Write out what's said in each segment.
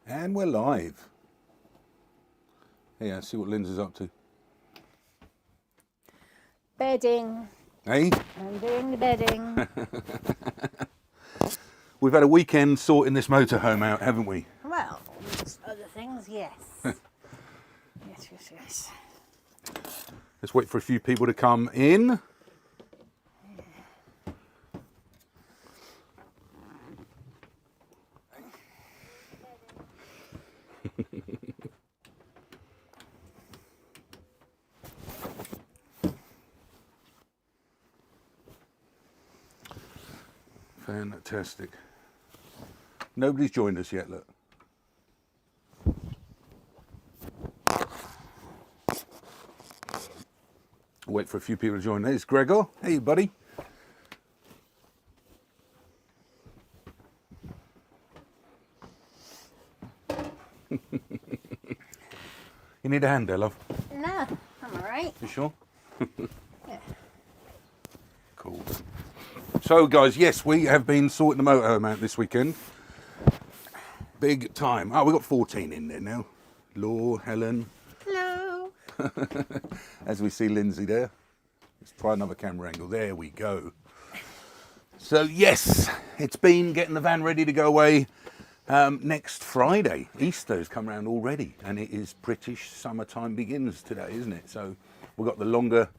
And we're live. Yeah, see what Lindsay's up to. Bedding. Hey? I'm doing the bedding. We've had a weekend sorting this motorhome out, haven't we? Well, amongst other things, yes. Yes. Let's wait for a few people to come in. Fantastic. Nobody's joined us yet, look. Wait for a few people to join. There's Gregor. Hey, buddy. You need a hand there, love? No, I'm all right. You sure? Yeah. Cool. So, guys, yes, we have been sorting the motorhome out this weekend. Big time. Oh, we've got 14 in there now. Law, Helen. Hello. As we see Lindsay there. Let's try another camera angle. There we go. So, yes, it's been getting the van ready to go away next Friday. Easter's come around already, and it is British summertime begins today, isn't it? So we've got the longer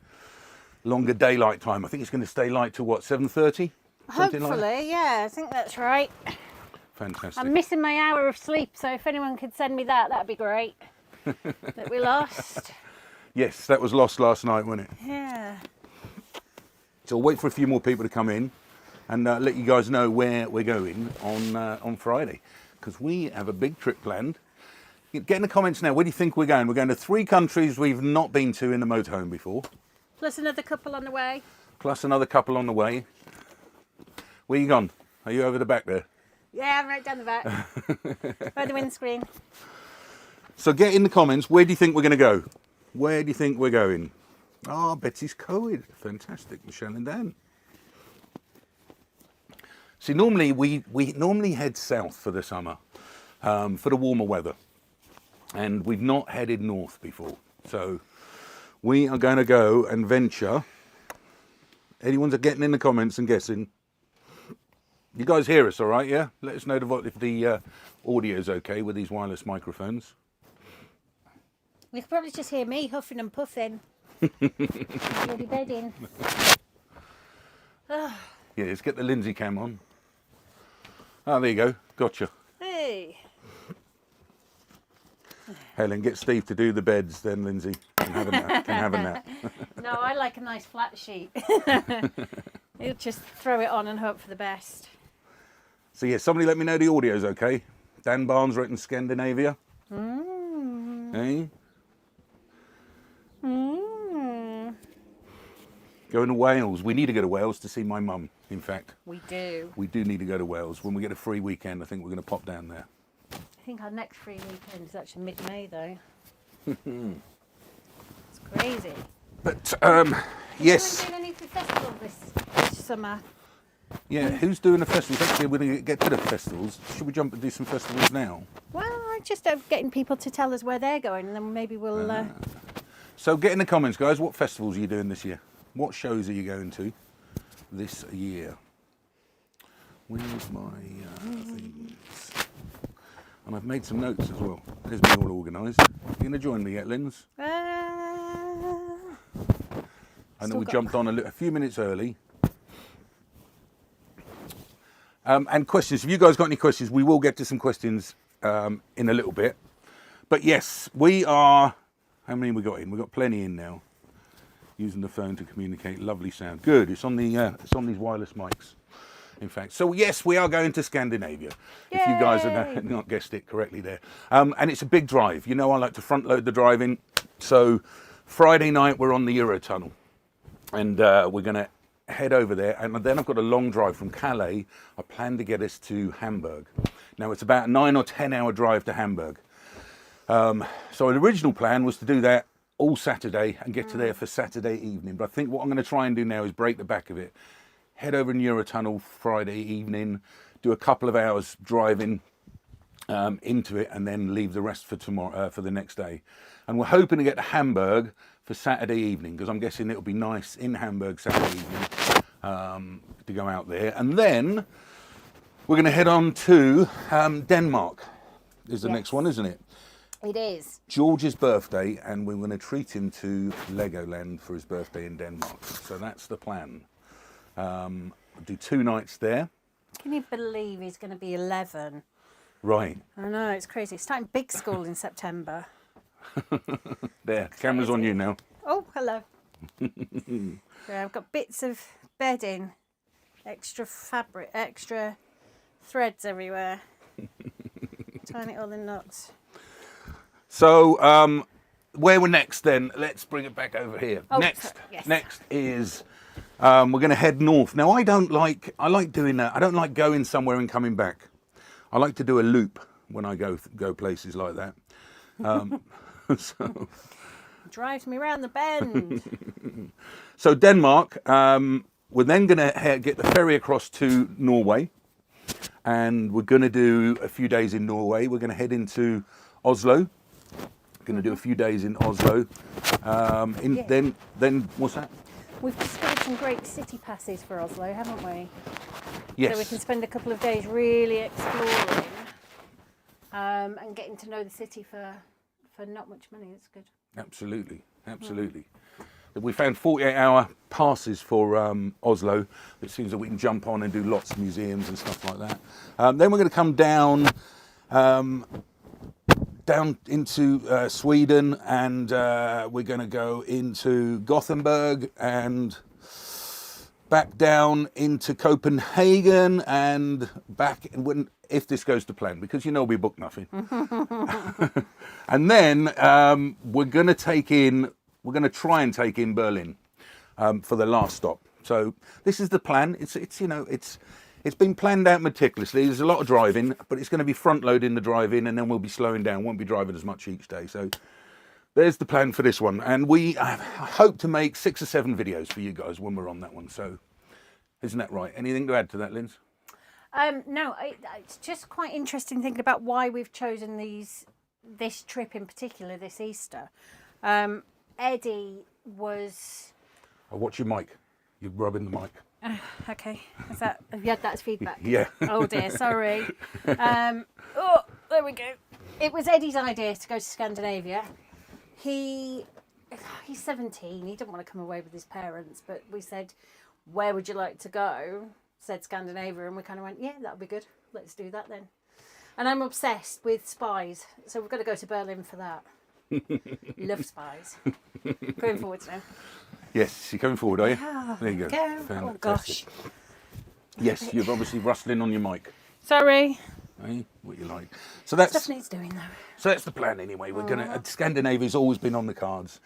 daylight time. I think it's going to stay light till what, 7:30? Hopefully, yeah, I think that's right. Fantastic. I'm missing my hour of sleep, so if anyone could send me that'd be great. That we lost. Yes, that was lost last night, wasn't it? Yeah. So we'll wait for a few more people to come in and let you guys know where we're going on Friday, because we have a big trip planned. Get in the comments now, where do you think we're going? We're going to 3 countries we've not been to in the motorhome before. Plus another couple on the way. Plus another couple on the way. Where you gone? Are you over the back there? Yeah, I'm right down the back. By the windscreen. So get in the comments, where do you think we're going to go? Where do you think we're going? Ah, Betsy's Coed. Fantastic. Michelle and Dan. See, normally we normally head south for the summer, for the warmer weather. And we've not headed north before. So we are going to go and venture. Anyone's getting in the comments and guessing. You guys hear us all right, yeah? Let us know if the audio is okay with these wireless microphones. You can probably just hear me huffing and puffing. Bloody bedding. Yeah, let's get the Lindsay cam on. Oh, there you go. Gotcha. Hey. Helen, get Steve to do the beds, then Lindsay can have a nap. No, I like a nice flat sheet. You'll just throw it on and hope for the best. So yeah, somebody let me know the audio's okay. Dan Barnes wrote in Scandinavia. Hey? Going to Wales. We need to go to Wales to see my mum, in fact. We do. We do need to go to Wales. When we get a free weekend, I think we're going to pop down there. I think our next free weekend is actually mid-May, though. It's crazy. But, yes. Are you doing any festivals this summer? Yeah, who's doing the festivals? Actually, we're going to get to the festivals. Should we jump and do some festivals now? Well, I'm just getting people to tell us where they're going, and then maybe we'll... So get in the comments, guys. What festivals are you doing this year? What shows are you going to this year? Where's my things? And I've made some notes as well. There's me all organised. You going to join me yet, Linz? I know we jumped on a few minutes early. And questions. If you guys got any questions, we will get to some questions in a little bit. But yes, we are... How many have we got in? We've got plenty in now. Using the phone to communicate. Lovely sound. Good. It's on the it's on these wireless mics, in fact. So yes, we are going to Scandinavia. Yay! If you guys have not guessed it correctly there. And it's a big drive. You know, I like to front load the driving. So Friday night we're on the Eurotunnel, and we're going to head over there. And then I've got a long drive from Calais. I plan to get us to Hamburg. Now it's about a 9 or 10 hour drive to Hamburg. So the original plan was to do that all Saturday and get to there for Saturday evening. But I think what I'm going to try and do now is break the back of it. Head over in Eurotunnel Friday evening, do a couple of hours driving into it, and then leave the rest for tomorrow, for the next day. And we're hoping to get to Hamburg for Saturday evening, because I'm guessing it'll be nice in Hamburg Saturday evening to go out there. And then we're going to head on to Denmark. Is the next one, isn't it? It is. George's birthday, and we're going to treat him to Legoland for his birthday in Denmark. So that's the plan. Do 2 nights there. Can you believe he's going to be 11? Right. I know, it's crazy. He's starting big school in September. There, camera's on you now. Oh, hello. Yeah, I've got bits of bedding, extra fabric, extra threads everywhere. Tying it all in knots. So, where we're next then, let's bring it back over here. Oh, next yes. next is, we're going to head north. Now, I like doing that. I don't like going somewhere and coming back. I like to do a loop when I go places like that. So, Drives me round the bend. so Denmark, we're then going to get the ferry across to Norway, and we're going to do a few days in Norway. We're going to head into Oslo. Going to do a few days in Oslo. Then what's that? We've discovered some great city passes for Oslo, haven't we? Yes. So we can spend a couple of days really exploring and getting to know the city for not much money. It's good. Absolutely. We found 48-hour passes for Oslo. It seems that we can jump on and do lots of museums and stuff like that. Then we're going to come down into Sweden, and we're going to go into Gothenburg and back down into Copenhagen and back if this goes to plan, because we book nothing. And then we're going to try and take in Berlin for the last stop. So this is the plan. It's been planned out meticulously. There's a lot of driving, but it's going to be front loading the driving, and then we'll be slowing down. Won't be driving as much each day. So there's the plan for this one, and we hope to make 6 or 7 videos for you guys when we're on that one. So isn't that right? Anything to add to that, Linz? No, it's just quite interesting thinking about why we've chosen this trip in particular this Easter. Eddie was... Oh, watch your mic. You're rubbing the mic. Okay, have you had that as feedback? Yeah. Oh dear, sorry. There we go. It was Eddie's idea to go to Scandinavia. He's 17. He didn't want to come away with his parents, but we said, "Where would you like to go?" Said Scandinavia, and we kind of went, "Yeah, that'll be good. Let's do that then." And I'm obsessed with spies, so we've got to go to Berlin for that. Love spies. Going forward now. Yes, you're coming forward, are you? Oh, there you go. Oh gosh. Yes, you're obviously rustling on your mic. Sorry. Hey, what you like. So that's Stuff needs doing though. So that's the plan anyway. We're gonna. Scandinavia's always been on the cards,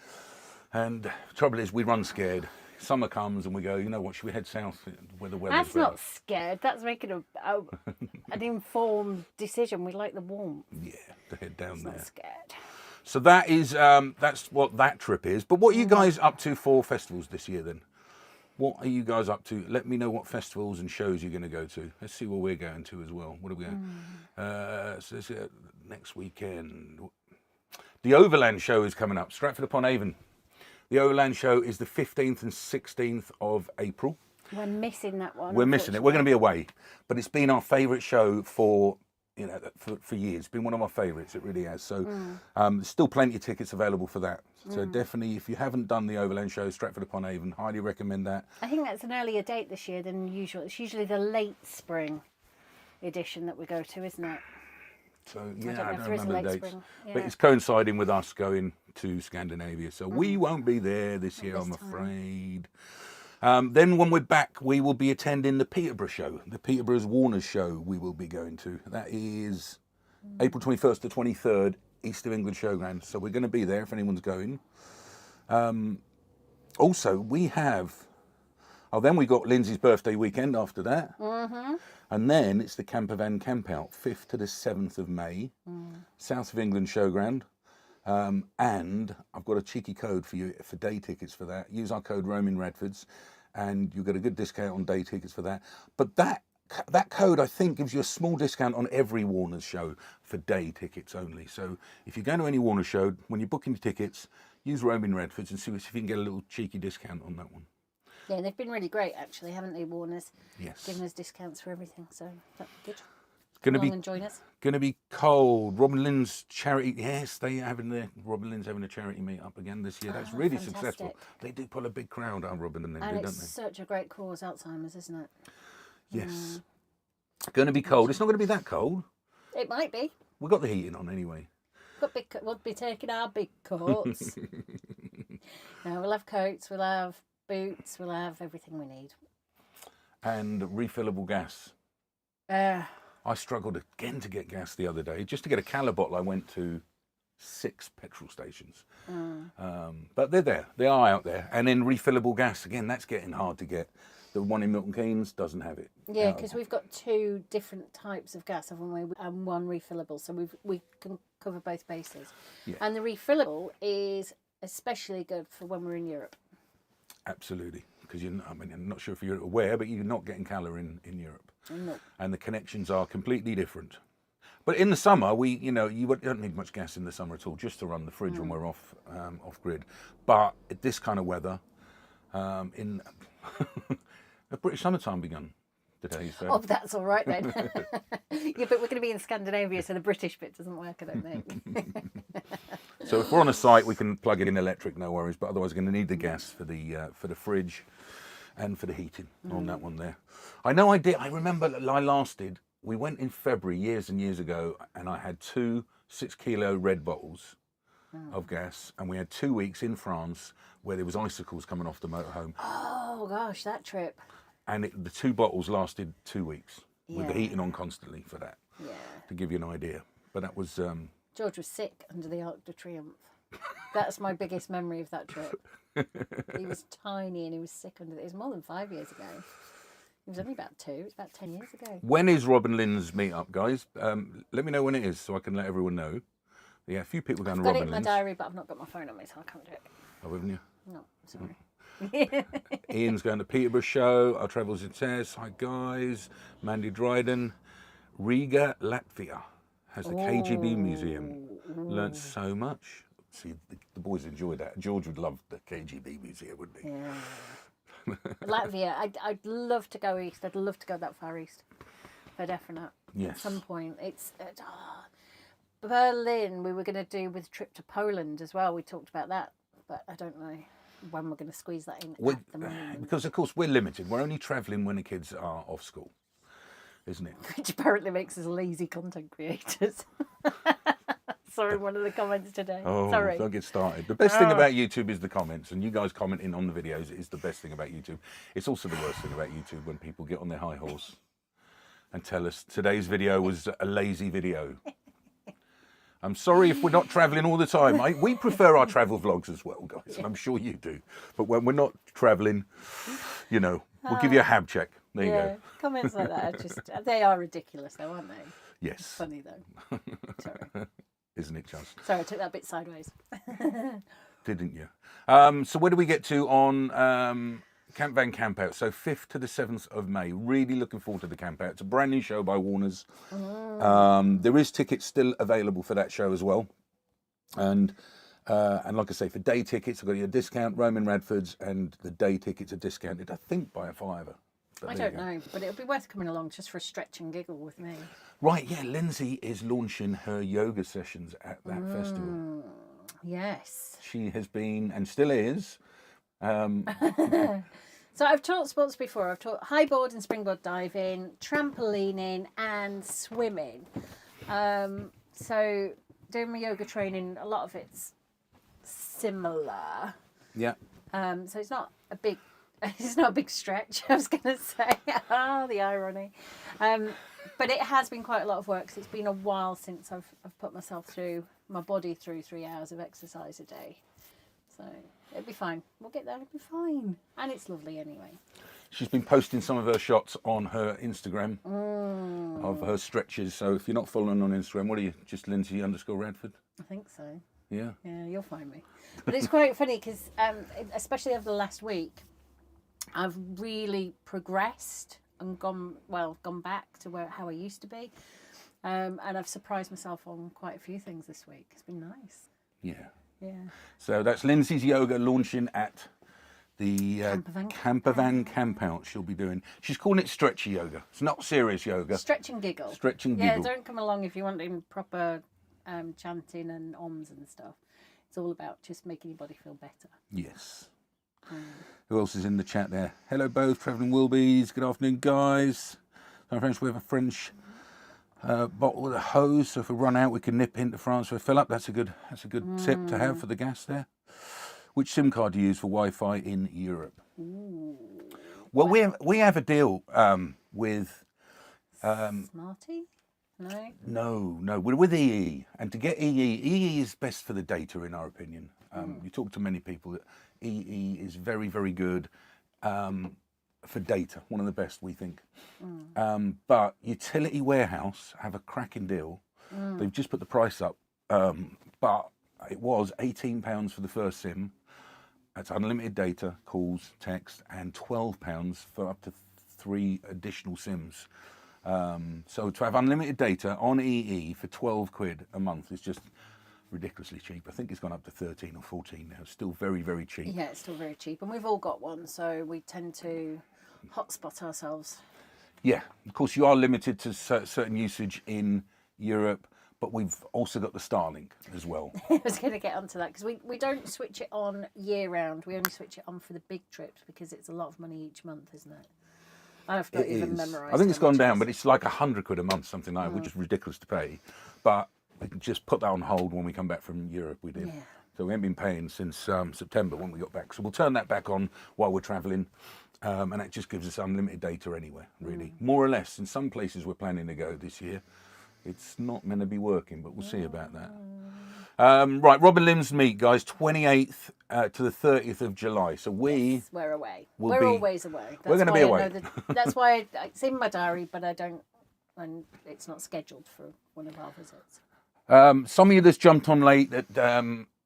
and the trouble is we run scared. Summer comes and we go, you know what? Should we head south where the weather's That's better? not scared. That's making an informed decision. We like the warmth. Yeah, to head down there. Not scared. So that is that's what that trip is. But what are you guys up to for festivals this year then? What are you guys up to? Let me know what festivals and shows you're going to go to. Let's see what we're going to as well. What are we going? So this, next weekend, the Overland Show is coming up. Stratford-upon-Avon. The Overland Show is the 15th and 16th of April. We're missing that one. We're missing it. We're going to be away, but it's been our favourite show for years. It's been one of our favourites. It really has. So there's still plenty of tickets available for that. So definitely, if you haven't done the Overland Show, Stratford-upon-Avon, highly recommend that. I think that's an earlier date this year than usual. It's usually the late spring edition that we go to, isn't it? So yeah, I don't there is a remember late the dates, spring. but Yeah. it's coinciding with us going to Scandinavia. So we won't be there this year, this I'm time. afraid. Then when we're back, we will be attending the Peterborough show, the Peterborough's Warner's show we will be going to. That is April 21st to 23rd, East of England Showground. So we're going to be there if anyone's going. Also, we have... Oh, then we got Lindsay's birthday weekend after that. And then it's the Campervan Camp Out, 5th to the 7th of May, South of England Showground. And I've got a cheeky code for you for day tickets for that. Use our code Roaming Radfords, and you'll get a good discount on day tickets for that. But that that code, I think, gives you a small discount on every Warner's show for day tickets only. So if you're going to any Warner show, when you're booking your tickets, use Roaming Redfords and see if you can get a little cheeky discount on that one. Yeah, they've been really great, actually, haven't they, Warner's? Yes. Giving us discounts for everything, so that's good. Going Come along and join us. Going to be cold. Robin Lynn's charity. Yes, Robin Lynn's having a charity meet up again this year. That's really successful. They do pull a big crowd out, Robin and Lynn, and don't it's they? such a great cause, Alzheimer's, isn't it? Yes. Going to be cold. It's not going to be that cold. It might be. We've got the heating on anyway. We'll be taking our big coats. No, we'll have coats, we'll have boots, we'll have everything we need. And refillable gas. I struggled again to get gas the other day. Just to get a Cala bottle, I went to 6 petrol stations. But they're there. They are out there. And then refillable gas, again, that's getting hard to get. The one in Milton Keynes doesn't have it. Yeah, because we've got 2 different types of gas, haven't we? And 1 refillable, so we can cover both bases. Yeah. And the refillable is especially good for when we're in Europe. Absolutely. Because I'm not sure if you're aware, but you're not getting Cala in Europe. No. And the connections are completely different. But in the summer, you don't need much gas in the summer at all, just to run the fridge when we're off grid. But at this kind of weather, in the British summertime begun today. So. Oh, that's all right then. Yeah, but we're going to be in Scandinavia, so the British bit doesn't work, I don't think. So if we're on a site, we can plug it in electric, no worries. But otherwise, we're going to need the gas for the fridge and for the heating on that one there. I know I did. I remember we went in February years and years ago, and I had 2 6-kilo red bottles of gas, and we had 2 weeks in France where there was icicles coming off the motorhome. Oh gosh, that trip. And the 2 bottles lasted 2 weeks with the heating on constantly for that. Yeah. To give you an idea. But that was... George was sick under the Arc de Triomphe. That's my biggest memory of that trip. He was tiny and he was sick under it. It was more than 5 years ago. It was only about 2. It was about 10 years ago. When is Robin Lynn's meet-up, guys? Let me know when it is so I can let everyone know. Yeah, a few people going to Robin Lynn's. I've got it in my diary, but I've not got my phone on me, so I can't do it. Oh, haven't you? No, sorry. Ian's going to Peterborough show. Our Travels in Tess. Hi, guys. Mandy Dryden. Riga, Latvia has the KGB museum. Learned so much. See, the boys enjoyed that. George would love the KGB museum, wouldn't he? Yeah. Latvia, I'd love to go east. I'd love to go that far east. For definite. Yes. At some point. Berlin, we were going to do with a trip to Poland as well. We talked about that, but I don't know when we're going to squeeze that in at the moment. Because, of course, we're limited. We're only travelling when the kids are off school, isn't it? Which apparently makes us lazy content creators. Sorry, one of the comments today. Oh, sorry. Don't get started. The best thing about YouTube is the comments, and you guys commenting on the videos is the best thing about YouTube. It's also the worst thing about YouTube when people get on their high horse and tell us today's video was a lazy video. I'm sorry if we're not travelling all the time. We prefer our travel vlogs as well, guys, and I'm sure you do. But when we're not travelling, we'll give you a hab check. There you go. Comments like that they are ridiculous though, aren't they? Yes. It's funny though. Sorry. Isn't it just? Sorry, I took that bit sideways. Didn't you? So where do we get to on Camp Van Camp Out? So 5th to the 7th of May. Really looking forward to the Camp Out. It's a brand new show by Warner's. There is tickets still available for that show as well. And like I say, for day tickets, I've got your discount. Roman Radfords and the day tickets are discounted, I think, by a £5. I don't know, but it'll be worth coming along just for a stretch and giggle with me. Right, yeah, Lindsay is launching her yoga sessions at that festival. Yes. She has been, and still is. So I've taught sports before. I've taught highboard and springboard diving, trampolining and swimming. So doing my yoga training, a lot of it's similar. Yeah. So it's not a big stretch, I was going to say. The irony. But it has been quite a lot of work. So it's been a while since I've put my body through 3 hours of exercise a day. So it'll be fine. We'll get there. It'll be fine. And it's lovely anyway. She's been posting some of her shots on her Instagram of her stretches. So if you're not following on Instagram, what are you? Just Lindsay_Radford? I think so. Yeah. Yeah, you'll find me. But it's quite funny because, especially over the last week, I've really progressed and gone back to how I used to be. And I've surprised myself on quite a few things this week. It's been nice. Yeah. Yeah. So that's Lindsay's yoga launching at the Campervan Camp Out she'll be doing. She's calling it stretchy yoga. It's not serious yoga. Stretch and giggle. Stretch and Yeah, giggle. don't come along if you want in proper chanting and oms and stuff. It's all about just making your body feel better. Yes. Who else is in the chat there? Hello both, Travelling Wilbies. Good afternoon, guys. So French, we have a French bottle with a hose, so if we run out we can nip into France for a fill up. That's a good tip to have for the gas there. Which SIM card do you use for Wi-Fi in Europe? Ooh. Well, we have a deal with Smarty? No. no, we're with EE, and to get EE is best for the data in our opinion. You talk to many people that EE is very, very good for data, one of the best we think. But Utility Warehouse have a cracking deal. They've just put the price up, but it was £18 for the first SIM. That's unlimited data, calls, text, and £12 for up to 3 additional SIMs. So to have unlimited data on EE for 12 quid a month is just ridiculously cheap. I think it's gone up to 13 or 14 now. It's still very, very cheap. Yeah, it's still very cheap. And we've all got one, so we tend to hotspot ourselves. Yeah, of course you are limited to certain usage in Europe, but we've also got the Starlink as well. I was going to get onto that because we don't switch it on year round. We only switch it on for the big trips because it's a lot of money each month, isn't it? I've not even memorised. I think it's gone down, but it's like 100 quid a month, something like that, which is ridiculous to pay. But we can just put that on hold when we come back from Europe. We did. Yeah. So we haven't been paying since September when we got back. So we'll turn that back on while we're travelling. And that just gives us unlimited data anywhere, really. More or less. In some places we're planning to go this year. It's not meant to be working, but we'll see about that. Right, Robin Lim's meet, guys, 28th to the 30th of July. So we're away. We're always away. We're going to be away. That's why it's in my diary, but I don't, and it's not scheduled for one of our visits. Some of you that's jumped on late that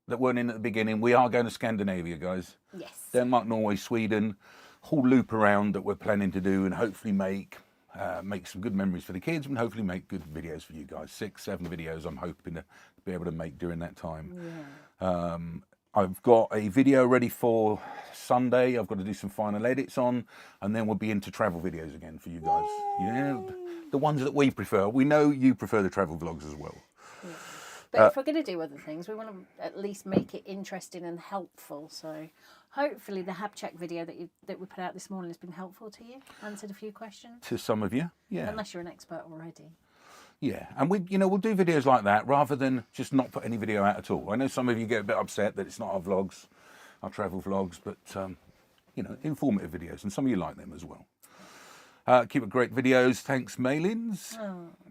weren't in at the beginning, we are going to Scandinavia, guys. Yes. Denmark, Norway, Sweden, whole loop around that we're planning to do and hopefully make some good memories for the kids and hopefully make good videos for you guys. 6-7 videos I'm hoping to be able to make during that time. Yeah. I've got a video ready for Sunday. I've got to do some final edits on, and then we'll be into travel videos again for you guys. Yay. Yeah, the ones that we prefer. We know you prefer the travel vlogs as well. Yeah. But if we're going to do other things, we want to at least make it interesting and helpful. So hopefully the Hab Check video that we put out this morning has been helpful to you, answered a few questions. To some of you, yeah. Unless you're an expert already. Yeah, and we'll do videos like that rather than just not put any video out at all. I know some of you get a bit upset that it's not our vlogs, our travel vlogs, but informative videos, and some of you like them as well. Keep up great videos. Thanks, Mailins.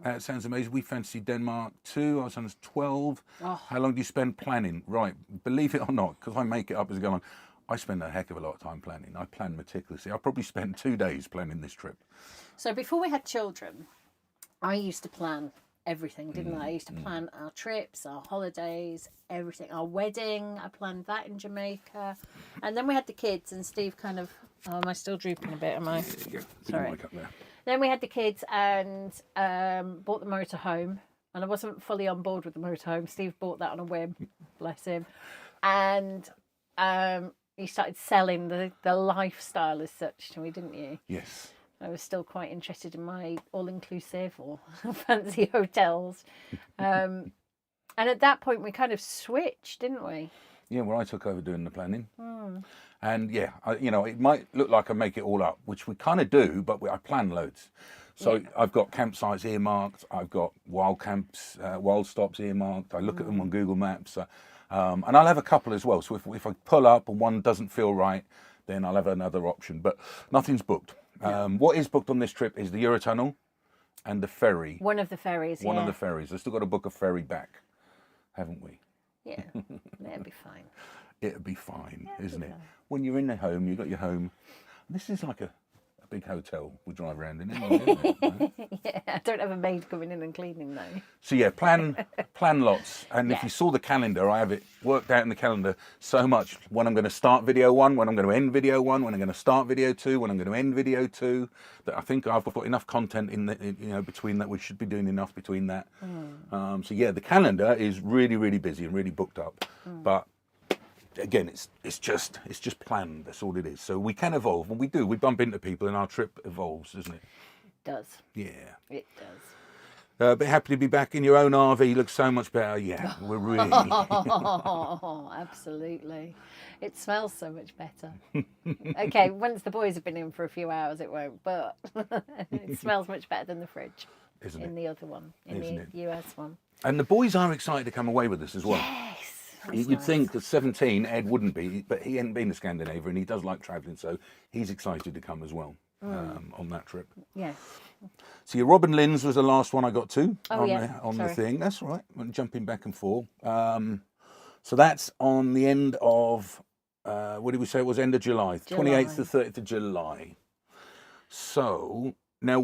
It sounds amazing. We fancy Denmark too. Our son is 12. Oh. How long do you spend planning? Right, believe it or not, because I make it up as I go on, I spend a heck of a lot of time planning. I plan meticulously. I probably spent 2 days planning this trip. So before we had children, I used to plan everything, didn't I? I used to plan our trips, our holidays, everything. Our wedding, I planned that in Jamaica. And then we had the kids and Steve kind of... Oh, am I still drooping a bit? Am I? Yeah, sorry. Mic up there. Then we had the kids and bought the motorhome. And I wasn't fully on board with the motorhome. Steve bought that on a whim, bless him. And he started selling the lifestyle as such to me, didn't you? Yes. I was still quite interested in my all-inclusive or fancy hotels. And at that point, we kind of switched, didn't we? Yeah, well, I took over doing the planning. And yeah, it might look like I make it all up, which we kind of do, but I plan loads. So I've got campsites earmarked. I've got wild camps, wild stops earmarked. I look at them on Google Maps. And I'll have a couple as well. So if I pull up and one doesn't feel right, then I'll have another option. But nothing's booked. What is booked on this trip is the Eurotunnel and the ferry. One of the ferries, One of the ferries. I've still got to book a ferry back, haven't we? Yeah, it'll be fine. It'll be fine, isn't it? When you're in the home, you've got your home. This is like a big hotel we drive around in. Isn't it? Yeah, I don't have a maid coming in and cleaning though. So yeah, plan lots. And if Yeah. you saw the calendar, I have it worked out in the calendar so much. When I'm going to start video 1, when I'm going to end video 1, when I'm going to start video 2, when I'm going to end video 2. That I think I've got enough content between that. We should be doing enough between that. So yeah, the calendar is really, really busy and really booked up. But again, it's just planned. That's all it is. So we can evolve, and we do. We bump into people, and our trip evolves, doesn't it? It does. Yeah. It does. But happy to be back in your own RV. Looks so much better. Yeah, we're really. Oh, absolutely. It smells so much better. Okay, once the boys have been in for a few hours, it won't, but it smells much better than the fridge. Isn't in it? the other one, in Isn't the US one. And the boys are excited to come away with us as well. Yes. You'd nice. think at 17, Ed wouldn't be, but he hadn't been to Scandinavia and he does like travelling, so he's excited to come as well on that trip. Yeah. So your Robin Lynn's was the last one I got to on the Sorry. thing. That's all right. I'm jumping back and forth. So that's on the end of, what did we say it was? End of July. 28th to 30th of July. So now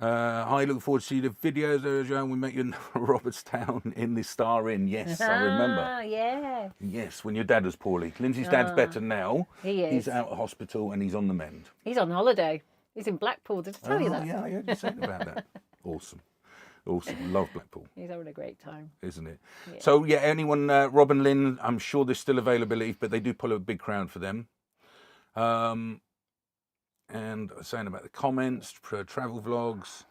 I look forward to see the videos. We met you in Robertstown in the Star Inn. Yes, I remember. Ah, yeah. Yes, when your dad was poorly. Lindsay's dad's better now. He is. He's out of hospital and he's on the mend. He's on holiday. He's in Blackpool. Did I tell you that? Yeah, I heard you saying about that. Awesome. Love Blackpool, He's having a great time. isn't it? Yeah. So, yeah, anyone, Robin Lynn, I'm sure there's still availability, but they do pull a big crowd for them. And saying about the comments, travel vlogs.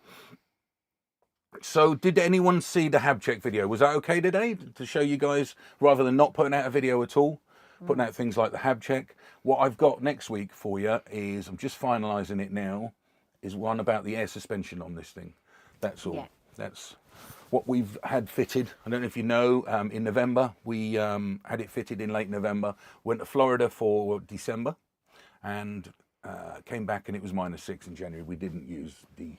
So, did anyone see the Hab Check video? Was that okay today to show you guys, rather than not putting out a video at all? Putting out things like the Hab Check. What I've got next week for you is, I'm just finalising it now, is one about the air suspension on this thing. That's all. Yeah. That's what we've had fitted. I don't know if you know, in November, we had it fitted in late November, went to Florida for December, and came back and it was -6 in January. We didn't use the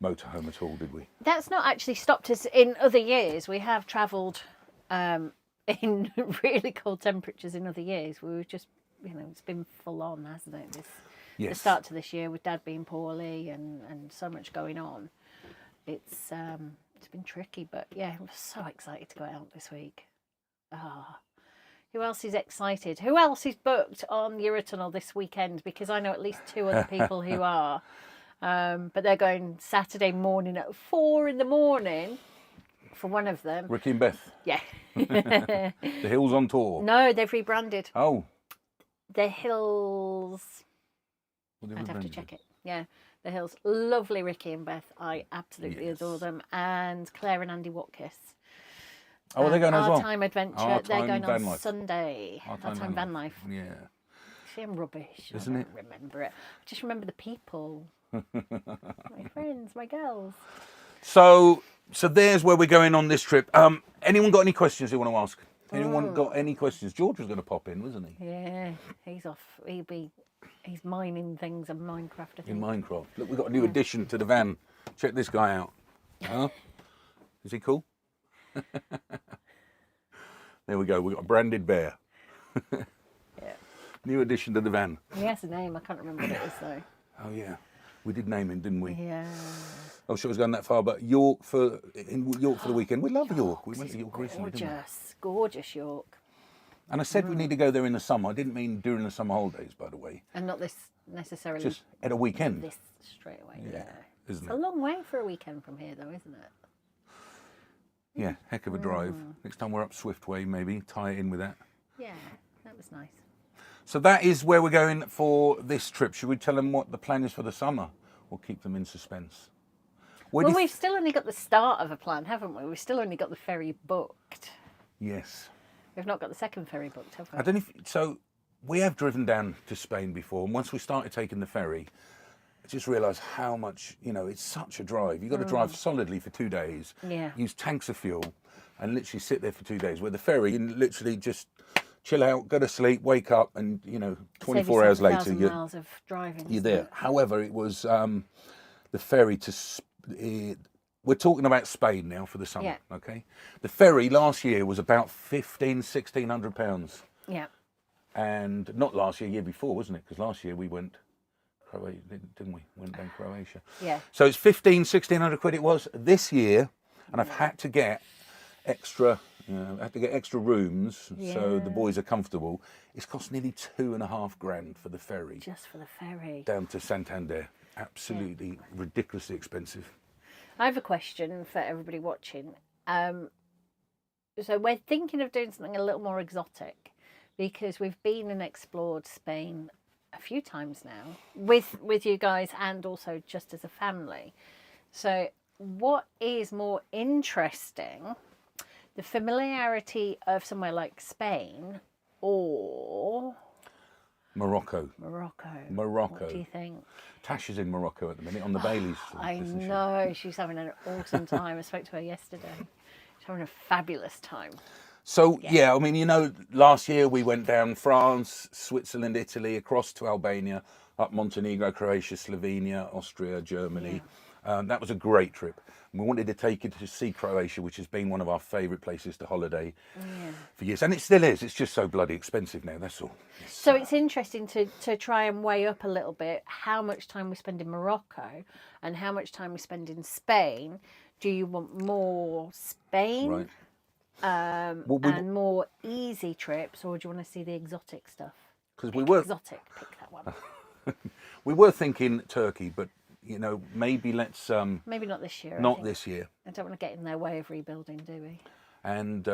motorhome at all, did we? That's not actually stopped us in other years. We have travelled in really cold temperatures in other years. We were just, it's been full on, hasn't it? The Yes. start to this year with Dad being poorly and so much going on. It's been tricky, but yeah, I'm so excited to go out this week. Who else is excited? Who else is booked on Eurotunnel this weekend? Because I know at least 2 other people who are. But they're going Saturday morning at 4 a.m. for one of them. Ricky and Beth, Yeah. the Hills on Tour. No, they've rebranded. Oh. The Hills. Well, I'd have to check it. Yeah. The Hills. Lovely Ricky and Beth. I absolutely adore them. And Claire and Andy Watkiss. Oh, they're going as well. Our Time Adventure. Our They're Time going Van on Life. Sunday. Our Our Time Van Life. Yeah. See, I'm rubbish. Isn't I it? don't remember it. I just remember the people. My friends, my girls. So there's where we're going on this trip. Anyone got any questions they want to ask? Anyone got any questions? George was going to pop in, wasn't he? Yeah, he's off. He's mining things in Minecraft, I think. In Minecraft. Look, we've got a new addition to the van. Check this guy out. Huh? Is he cool? There we go. We've got a branded bear. Yeah. New addition to the van. He has a name. I can't remember what it is, though. Oh, yeah. We did name him, didn't we? Yeah. I'm sure it's gone that far, but in York for the weekend. We love York. We went to York recently, didn't we? Gorgeous. Gorgeous York. And I said we need to go there in the summer. I didn't mean during the summer holidays, by the way. And not this necessarily. Just at a weekend. This straight away. Yeah. Isn't It's it? a long way for a weekend from here, though, isn't it? Yeah, heck of a drive. Next time we're up Swiftway, maybe tie it in with that. Yeah, that was nice. So that is where we're going for this trip. Should we tell them what the plan is for the summer, or keep them in suspense? Where do Well, you we've still only got the start of a plan, haven't we? We've still only got the ferry booked. Yes. We've not got the second ferry booked, have we? I don't know if so. We have driven down to Spain before, and once we started taking the ferry, I just realised how much, it's such a drive. You've got to drive solidly for 2 days, Yeah. use tanks of fuel, and literally sit there for 2 days. Where the ferry, you can literally just chill out, go to sleep, wake up, and, 24 hours later, 1,000 miles of driving. you're isn't there. it? However, it was the ferry to... we're talking about Spain now for the summer, Yeah. okay? The ferry last year was about £1,500, £1,600. Yeah. and not last year before, wasn't it? Because last year we went Croatia, didn't we? Went down Croatia. Yeah. So it's 1,600 quid it was this year, and I've had to get extra. I had to get extra rooms so the boys are comfortable. It's cost nearly £2,500 for the ferry. Just for the ferry. Down to Santander. Absolutely ridiculously expensive. I have a question for everybody watching. So we're thinking of doing something a little more exotic because we've been and explored Spain a few times now with you guys and also just as a family. So what is more interesting, the familiarity of somewhere like Spain or Morocco. What do you think? Tash is in Morocco at the minute on the Baileys. I know, she's having an awesome time. I spoke to her yesterday. She's having a fabulous time. So, I mean, you know, last year we went down France, Switzerland, Italy, across to Albania, up Montenegro, Croatia, Slovenia, Austria, Germany. That was a great trip. We wanted to take it to see Croatia, which has been one of our favourite places to holiday for years. And it still is. It's just so bloody expensive now, that's all. So it's interesting to try and weigh up a little bit how much time we spend in Morocco and how much time we spend in Spain. Do you want more Spain and more easy trips, or do you want to see the exotic stuff? Because we were exotic. Pick that one. We were thinking Turkey, but you know, maybe let's maybe not this year. Not this year. I don't want to get in their way of rebuilding, do we? And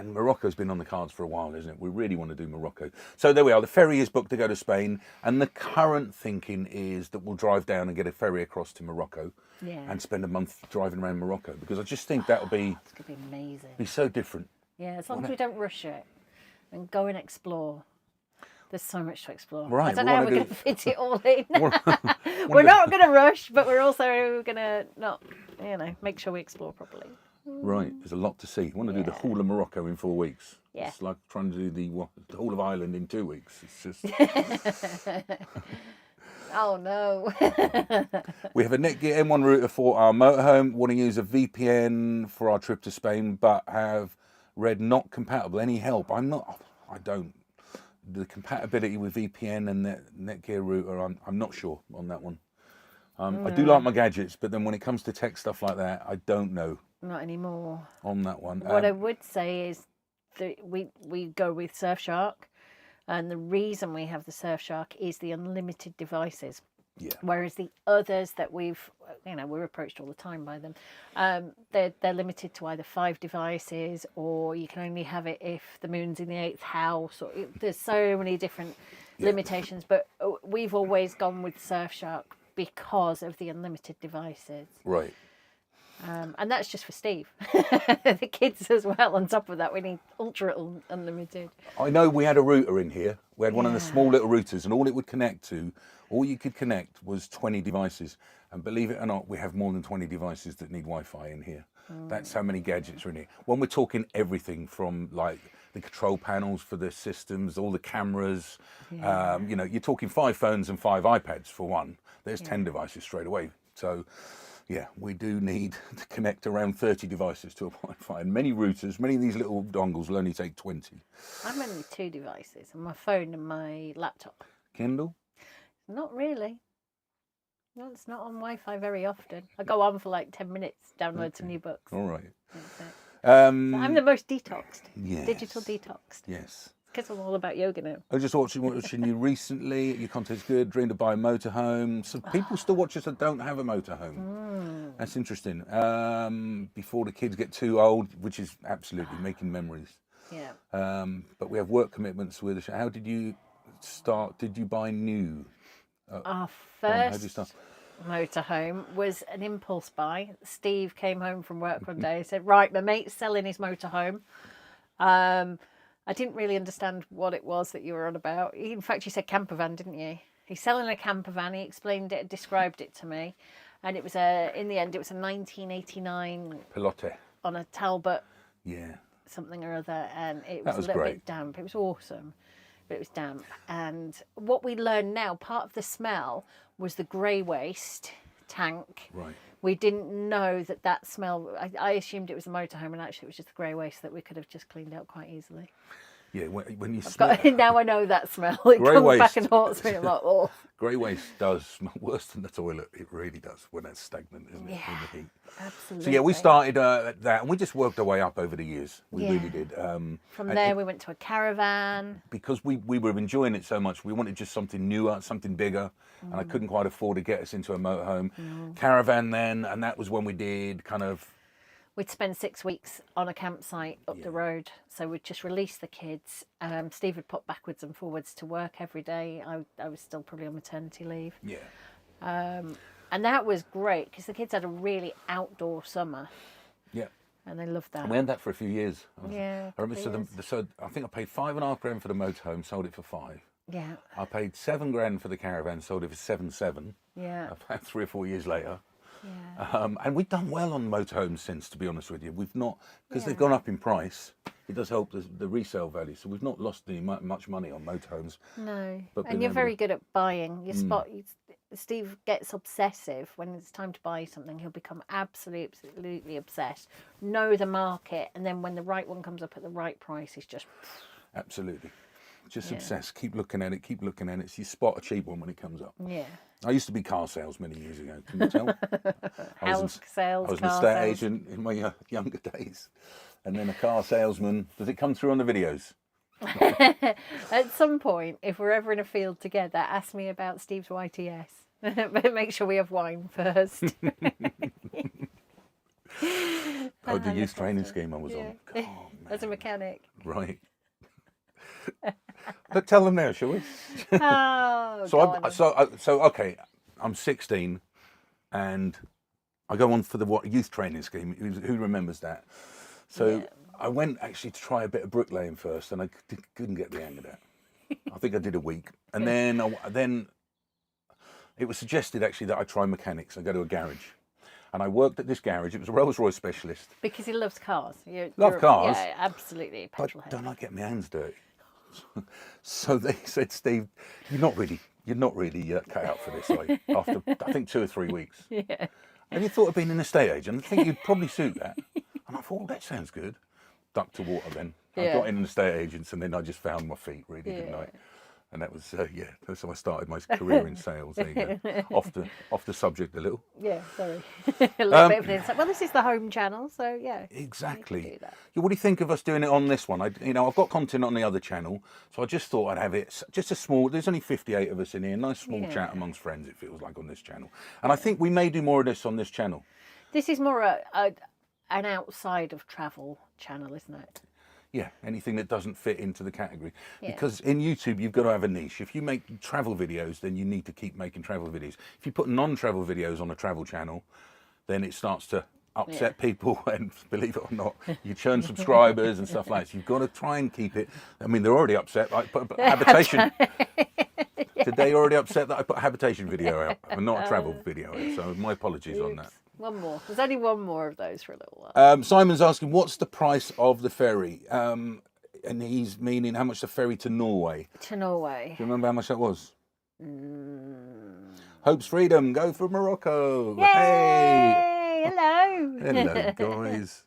Morocco's been on the cards for a while, isn't it? We really want to do Morocco. So there we are. The ferry is booked to go to Spain, and the current thinking is that we'll drive down and get a ferry across to Morocco, and spend a month driving around Morocco, because I just think that'll be it's gonna be amazing. Be so different. Yeah, as long as we don't rush it and go and explore. There's so much to explore. Right, I don't know how we're going to fit it all in. We're not going to rush, but we're also going to not, make sure we explore properly. Right, there's a lot to see. I want to do the whole of Morocco in 4 weeks. Yeah. It's like trying to do the whole of Ireland in 2 weeks. It's just... Oh, no. We have a Netgear M1 router for our motorhome. Want to use a VPN for our trip to Spain, but have read not compatible. Any help? I don't. The compatibility with VPN and Netgear router, I'm not sure on that one. I do like my gadgets, but then when it comes to tech stuff like that, I don't know. Not anymore. On that one. What I would say is that we go with Surfshark, and the reason we have the Surfshark is the unlimited devices. Yeah. Whereas the others that we're approached all the time by them, they're limited to either 5 devices, or you can only have it if the moon's in the 8th house. Or there's so many different limitations. But we've always gone with Surfshark because of the unlimited devices. Right. And that's just for Steve. The kids as well. On top of that, we need ultra unlimited. I know we had a router in here. We had one of the small little routers, and all it would connect to, all you could connect was 20 devices. And believe it or not, we have more than 20 devices that need Wi-Fi in here. That's how many gadgets are in here. When we're talking everything from like the control panels for the systems, all the cameras, you're talking 5 phones and 5 iPads for one. There's 10 devices straight away. So yeah, we do need to connect around 30 devices to a Wi-Fi. And many routers, many of these little dongles will only take 20. I'm only 2 devices, my phone and my laptop. Kindle? Not really. No, it's not on Wi-Fi very often. I go on for like 10 minutes, download some new books. All right. So I'm the most detoxed. Yes. Digital detoxed. Yes. Because I'm all about yoga now. I was just watching you recently. Your content's good. Dreamed of buying a motorhome. So people still watch us that don't have a motorhome. That's interesting. Before the kids get too old, which is absolutely making memories. Yeah. But we have work commitments with us. How did you start? Did you buy new? Our how did you first start? motorhome was an impulse buy. Steve came home from work one day and said, right, my mate's selling his motorhome. I didn't really understand what it was that you were on about. In fact, you said camper van, didn't you? He's selling a camper van. He explained it, described it to me. And it was in the end, it was a 1989 Pelote. On a Talbot. Yeah. Something or other. And it was a little great. bit damp. It was awesome, but it was damp. And what we learned now, part of the smell was the grey waste tank. Right. We didn't know that smell. I assumed it was a motorhome, and actually it was just the grey waste that we could have just cleaned out quite easily. Yeah, when you smell Now I know that smell. It Grey comes waste. back and haunts me. I'm like, oh. grey waste does smell worse than the toilet. It really does when it's stagnant, isn't it, in the heat? Absolutely. So yeah, we started at that, and we just worked our way up over the years. We Yeah. really did. From there, we went to a caravan. Because we were enjoying it so much. We wanted just something newer, something bigger, and I couldn't quite afford to get us into a motorhome. Caravan then, and that was when we did kind of. We'd spend 6 weeks on a campsite up the road. So we'd just release the kids. Steve would pop backwards and forwards to work every day. I was still probably on maternity leave. Yeah. And that was great because the kids had a really outdoor summer. Yeah. And they loved that. And we had that for a few years. Yeah. I remember, so I think I paid $5.5 grand for the motorhome, sold it for £5 grand. Yeah. I paid $7 grand for the caravan, sold it for $7.7 Yeah. about 3 or 4 years later. Yeah. And we've done well on motorhomes since, to be honest with you. We've not, because they've gone up in price, it does help the resale value. So we've not lost any much money on motorhomes. No. But And you're very good at buying. Steve gets obsessive when it's time to buy something. He'll become absolutely obsessed. Know the market, and then when the right one comes up at the right price, he's just Absolutely. Just obsessed. Keep looking at it, So you spot a cheap one when it comes up. yeah. I used to be car sales many years ago, can you tell? House sales, I was an car estate sales. agent in my younger days. And then a car salesman. Does it come through on the videos? At some point, if we're ever in a field together, ask me about Steve's YTS. But make sure we have wine first. The youth training scheme I was on. God, As a mechanic. right. But tell them now, shall we? Oh, So okay, I'm 16, and I go on for the youth training scheme. Who remembers that? So I went actually to try a bit of bricklaying first, and I couldn't get the hang of that. I think I did a week, and then it was suggested actually that I try mechanics. I go to a garage, and I worked at this garage. It was a Rolls-Royce specialist. Because he loves cars. Love cars. Yeah, absolutely. But Petrol head. don't I get my hands dirty? So they said, Steve, you're not really cut out for this. Like after I think 2 or 3 weeks. Yeah. Have you thought of being an estate agent? I think you'd probably suit that. And I thought, that sounds good. Ducked to water then. I got in an estate agents, and then I just found my feet, really, didn't I? And that was that's how I started my career in sales. There you go. Off the subject a little. Yeah, sorry. A little bit of an insight. Well, this is the home channel, so yeah. Exactly. Do that. Yeah, what do you think of us doing it on this one? I've got content on the other channel, so I just thought I'd have it just a small. There's only 58 of us in here. Nice small chat amongst friends. It feels like on this channel, and I think we may do more of this on this channel. This is more an outside of travel channel, isn't it? Yeah, anything that doesn't fit into the category. Because in YouTube, you've got to have a niche. If you make travel videos, then you need to keep making travel videos. If you put non-travel videos on a travel channel, then it starts to upset people, and believe it or not, you churn subscribers and stuff like that. So you've got to try and keep it. I mean, they're already upset. Like, put habitation. Today, already upset that I put a habitation video out and not a travel video out. So my apologies on that. One more. There's only one more of those for a little while. Simon's asking, what's the price of the ferry? And he's meaning how much the ferry to Norway. To Norway. Do you remember how much that was? Hope's freedom. Go for Morocco. Yay! Hey. Hello. Hello, guys.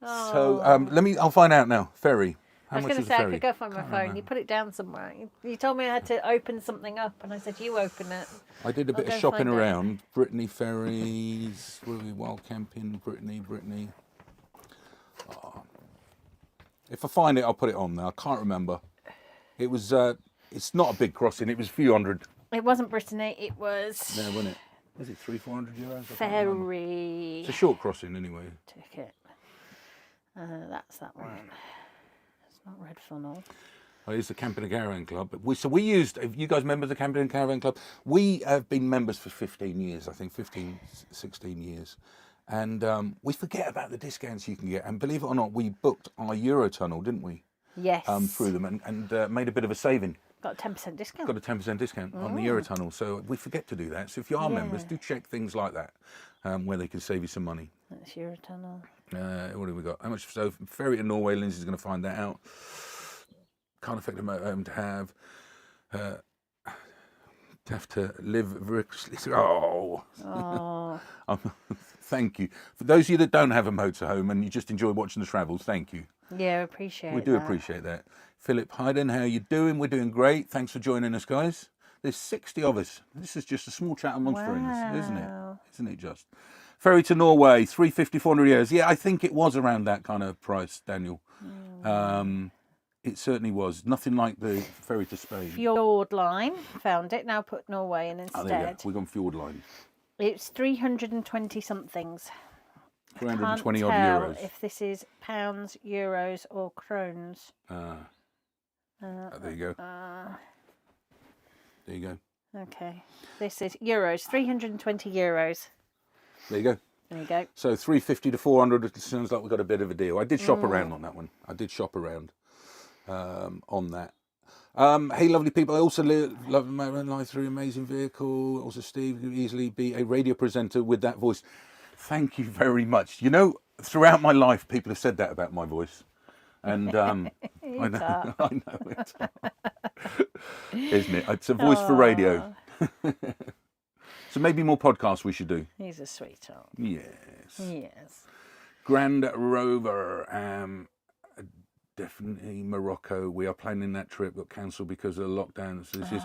So I'll find out now. Ferry. How I was much going to is say, the I ferry? could go find my phone. You put it down somewhere. You told me I had to open something up, and I said, you open it. I did a bit of go shopping find it. around. Brittany ferries. Where are we? Wild camping. Brittany. Oh. If I find it, I'll put it on there. I can't remember. It was. It's not a big crossing. It was a few hundred. It wasn't Brittany. It was No, wasn't it? Was it 300-400 euros? ferry It's a short crossing anyway. ticket. That's that one. It's not Red Funnel. Oh, it's the Camping and Caravan Club. We used. If you guys remember the Camping and Caravan Club, we have been members for 15 years. I think 15, 16 years, and we forget about the discounts you can get. And believe it or not, we booked our Eurotunnel, didn't we? Yes. Through them and made a bit of a saving. Got a 10% discount. Got a 10% discount on the Eurotunnel. So we forget to do that. So if you are members, do check things like that, where they can save you some money. That's Eurotunnel. What have we got? How much? So ferry to Norway. Lindsay's going to find that out. Can't affect a motorhome to have to live virtuously. Oh, Thank you. For those of you that don't have a motorhome and you just enjoy watching the travels, thank you. Yeah, appreciate it. We do appreciate that. Philip Hayden, how you doing? We're doing great. Thanks for joining us, guys. There's 60 of us. This is just a small chat amongst friends, isn't it? Isn't it just? Ferry to Norway, 350, 400 years. Yeah, I think it was around that kind of price, Daniel. It certainly was. Nothing like the ferry to Spain. Fjord line, found it. Now put Norway in Oh, there you go. instead. We've gone Fjord line. It's 320 somethings. 320 Can't odd tell euros. if this is pounds, euros, or krones. There you go. There you go. Okay, this is euros. 320 euros. There you go. There you go. So 350 to 400. It sounds like we got a bit of a deal. I did shop around on that one. I did shop around on that. Hey, lovely people. I also love my own life through amazing vehicle. Also, Steve could easily be a radio presenter with that voice. Thank you very much. You know, throughout my life, people have said that about my voice. And I know it. Isn't it? It's a voice for radio. So maybe more podcasts we should do. He's a sweetheart. Yes. Yes. Grand Rover. Definitely Morocco. We are planning that trip, got cancelled because of the lockdown. So this is,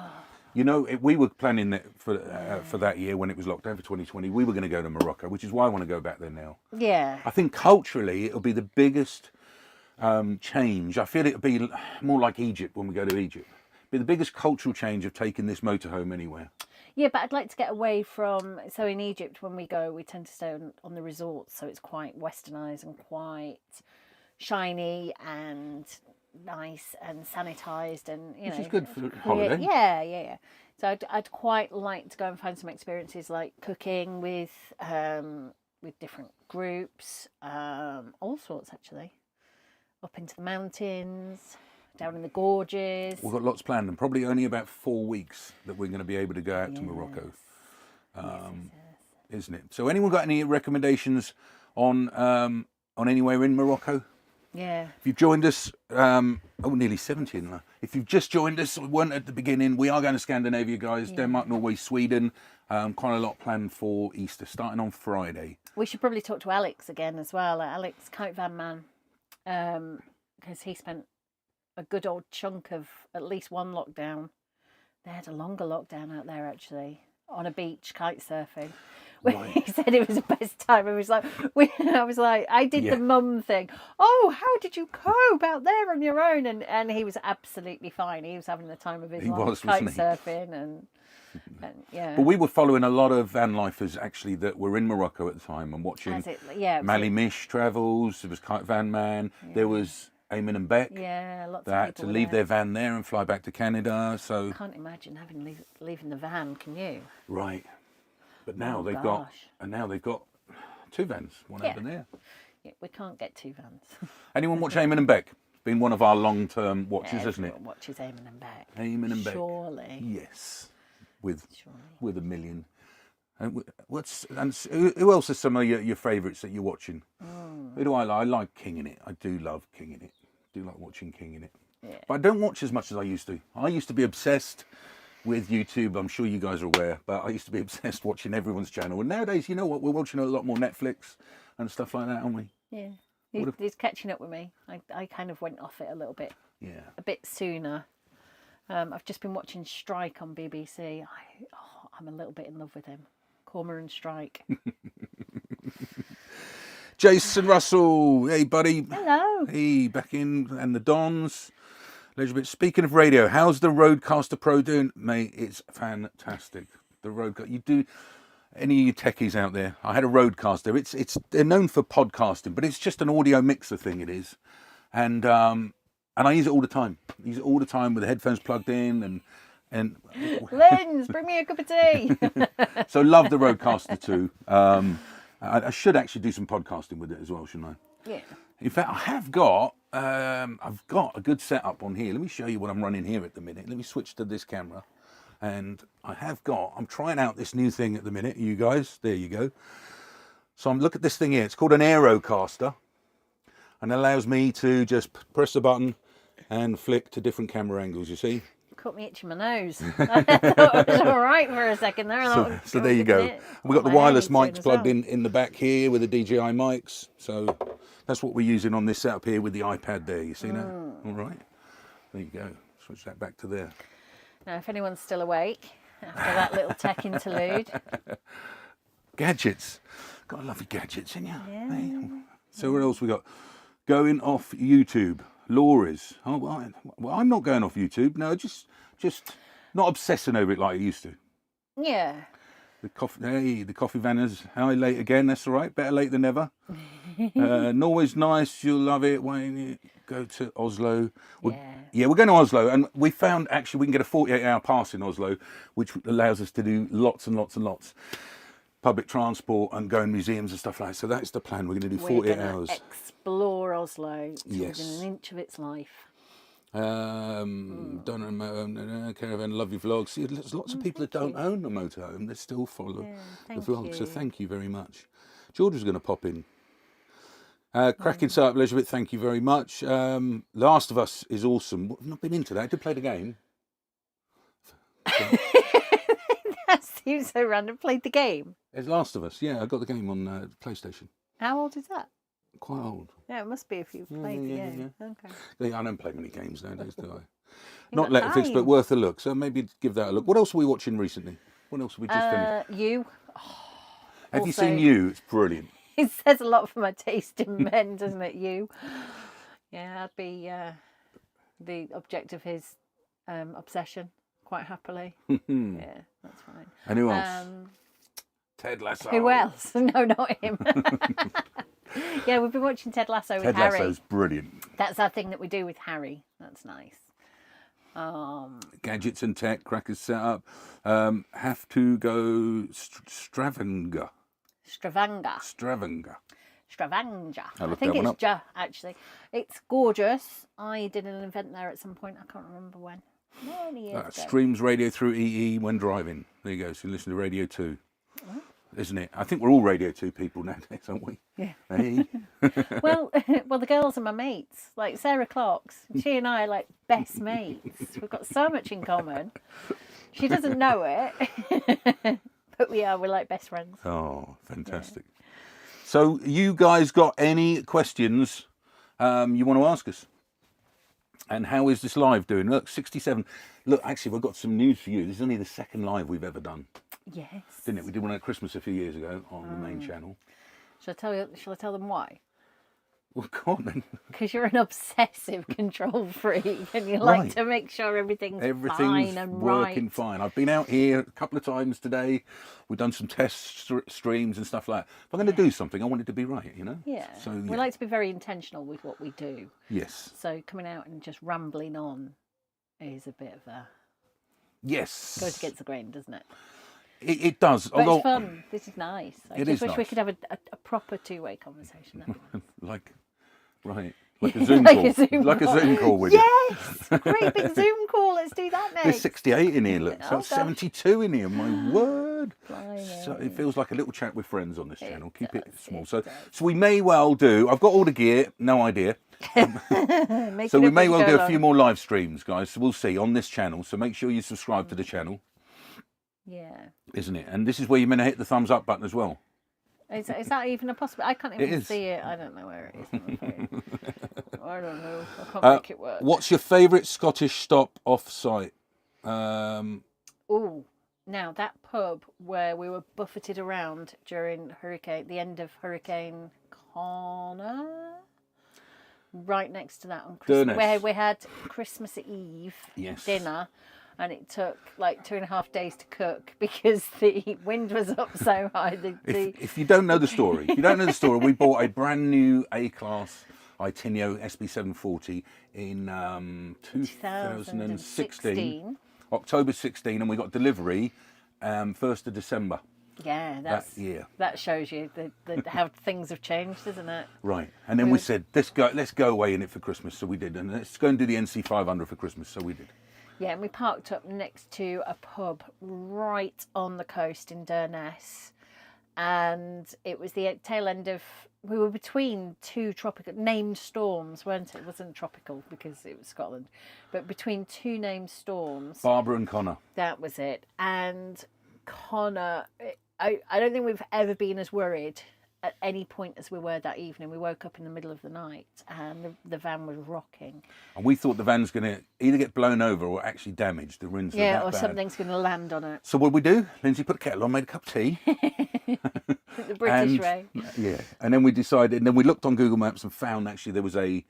you know, we were planning that for that year when it was locked down for 2020. We were going to go to Morocco, which is why I want to go back there now. Yeah. I think culturally it'll be the biggest change. I feel it'll be more like Egypt when we go to Egypt. It'll be the biggest cultural change of taking this motorhome anywhere. Yeah, but I'd like to get away from... So in Egypt, when we go, we tend to stay on the resorts, so it's quite westernised and quite shiny and nice and sanitized, and you know, which is good for holiday. Yeah. So I'd quite like to go and find some experiences like cooking with different groups, all sorts actually, up into the mountains, down in the gorges. We've got lots planned, and probably only about 4 weeks that we're going to be able to go out to Morocco, isn't it? So anyone got any recommendations on anywhere in Morocco? Yeah. If you've joined us, nearly 70 now. If you've just joined us, we weren't at the beginning, we are going to Scandinavia, guys. Denmark, Norway, Sweden. Quite a lot planned for Easter, starting on Friday. We should probably talk to Alex again as well. Alex, Kite Van Man, because he spent a good old chunk of at least one lockdown. They had a longer lockdown out there actually, on a beach kite surfing. Right. He said it was the best time. I was like, I did the mum thing. Oh, how did you cope out there on your own? And he was absolutely fine. He was having the time of his life, kite surfing and yeah. But we were following a lot of van lifers actually that were in Morocco at the time and watching Mally Mish travels. There was Kite Van Man. Yeah. There was Eamon and Beck. Yeah, lots that of had people to leave there. their van there and fly back to Canada. So I can't imagine leaving the van. Can you? Right. But now they've got 2 vans, one over there. Yeah, we can't get 2 vans. Anyone watch Eamon and Beck? It's been one of our long-term watches, isn't it? Watches Eamon and Beck. Eamon and Beck. Surely. Yes, with a million. And who else are some of your favourites that you're watching? Who do I like? I like King in It. I do love King in It. I do like watching King in It. Yeah. But I don't watch as much as I used to. I used to be obsessed with YouTube. I'm sure you guys are aware, but I used to be obsessed watching everyone's channel. And nowadays, you know what? We're watching a lot more Netflix and stuff like that, aren't we? Yeah. He's catching up with me. I kind of went off it a little bit. Yeah. A bit sooner. I've just been watching Strike on BBC. I'm a little bit in love with him. Cormoran Strike. Jason Russell. Hey, buddy. Hello. Hey, back in. And the Dons. Bit. Speaking of radio, how's the Rodecaster Pro doing, mate? It's fantastic. The Rodecaster. You do any of you techies out there? I had a Rodecaster. They're known for podcasting, but it's just an audio mixer thing. It is, and I use it all the time. I use it all the time with the headphones plugged in and. Linz, bring me a cup of tea. So love the Rodecaster too. I should actually do some podcasting with it as well, shouldn't I? Yeah. In fact, I've got a good setup on here. Let me show you what I'm running here at the minute. Let me switch to this camera. And I'm trying out this new thing at the minute, you guys. There you go. So look at this thing here. It's called an Aerocaster. And it allows me to just press the button and flick to different camera angles, you see? caught me itching my nose. I thought it was all right for a second there. So there you go. We've got the wireless mics plugged in the back here with the DJI mics. So that's what we're using on this setup here with the iPad there. You see that? All right. There you go. Switch that back to there. Now, if anyone's still awake after that little tech interlude. Gadgets. Gotta love your gadgets, ain't you? Yeah. Hey. So what else we got? Going off YouTube. Laura's. Oh, well, I'm not going off YouTube. No, just not obsessing over it like I used to. Yeah. The coffee vanners. Hi, late again. That's all right. Better late than never. Norway's nice. You'll love it when you go to Oslo. We're going to Oslo, and we found actually we can get a 48-hour pass in Oslo, which allows us to do lots and lots and lots. Public transport and go in museums and stuff like that. So that's the plan. We're going to do 48 hours. Explore Oslo to Yes. within an inch of its life. Don't own a caravan. Love your vlogs. See, there's lots of people that don't own a motorhome. They still follow the vlogs. So thank you very much. Georgia's going to pop in. Cracking setup, Elizabeth. Thank you very much. Last of Us is awesome. I've not been into that. I did play the game. That seems so random. Played the game. It's Last of Us. Yeah, I got the game on PlayStation. How old is that? Quite old. Yeah, it must be if you've played the game. Yeah. Okay. Yeah, I don't play many games nowadays, do I? You're Not Netflix, but worth a look. So maybe give that a look. What else are we watching recently? What else have we just finished? You. Have you seen You? It's brilliant. It says a lot for my taste in men, doesn't it? You. Yeah, I'd be the object of his obsession quite happily. Yeah, that's fine. And who else? Ted Lasso. Who else? No, not him. Yeah, we've been watching Ted Lasso with Harry. Ted Lasso's brilliant. That's our thing that we do with Harry. That's nice. Gadgets and tech, crackers set up. Have to go Stravanga. I think it's Ja, actually. It's gorgeous. I did an event there at some point. I can't remember when. Many years ago. Streams radio through EE when driving. There you go. So you listen to Radio 2. Isn't it? I think we're all Radio 2 people nowadays, aren't we? Yeah. Hey. well, the girls are my mates. Like Sarah Clark's. She and I are like best mates. We've got so much in common. She doesn't know it. But we're like best friends. Oh, fantastic. Yeah. So you guys got any questions you want to ask us? And how is this live doing? Look, 67. Look, actually, we've got some news for you. This is only the second live we've ever done. Yes. Didn't it? We did one at Christmas a few years ago on the main channel. Shall I tell them why? Well, go on then. Because you're an obsessive control freak and you like to make sure everything's fine and working right. fine. I've been out here a couple of times today. We've done some test streams and stuff like that. If I'm going to do something, I want it to be right, you know? Yeah. So, we like to be very intentional with what we do. Yes. So coming out and just rambling on is a bit of a... Yes. Goes against the grain, doesn't it? It does. But it's fun. This is nice. I just wish we could have a proper two-way conversation. Like a Zoom call. Like a Zoom call with you. Yes! Great big Zoom call. Let's do that next. There's 68 in here, look. So 72 in here, my word. Blimey. So it feels like a little chat with friends on this channel. Keep it small. So we may well do, I've got all the gear, no idea. So we may well do a few more live streams, guys. So we'll see on this channel. So make sure you subscribe to the channel. Yeah. Isn't it? And this is where you're going to hit the thumbs up button as well. Is that even a possibility? I can't even see it. I don't know where it is. I don't know. I can't make it work. What's your favourite Scottish stop off-site? Oh, now that pub where we were buffeted around during the end of Hurricane Connor, right next to that on Christmas, where we had Christmas Eve dinner. And it took like 2.5 days to cook because the wind was up so high. If you don't know the story, we bought a brand new A-Class Itinio SB740 in 2016, October 16, and we got delivery 1st of December. Yeah, that year. That shows you how things have changed, isn't it? Right, and then we said, let's go away in it for Christmas, so we did, and let's go and do the NC500 for Christmas, so we did. Yeah, and we parked up next to a pub right on the coast in Durness. And it was the tail end of we were between two tropical named storms, weren't it? It wasn't tropical because it was Scotland, but between two named storms. Barbara and Connor. That was it. And Connor, I don't think we've ever been as worried at any point as we were that evening. We woke up in the middle of the night and the van was rocking. And we thought the van's going to either get blown over or actually damaged. The winds were that or bad. something's going to land on it. So what did we do? Lindsay put a kettle on, made a cup of tea. The British way. Yeah. And then we decided, and then we looked on Google Maps and found actually there was It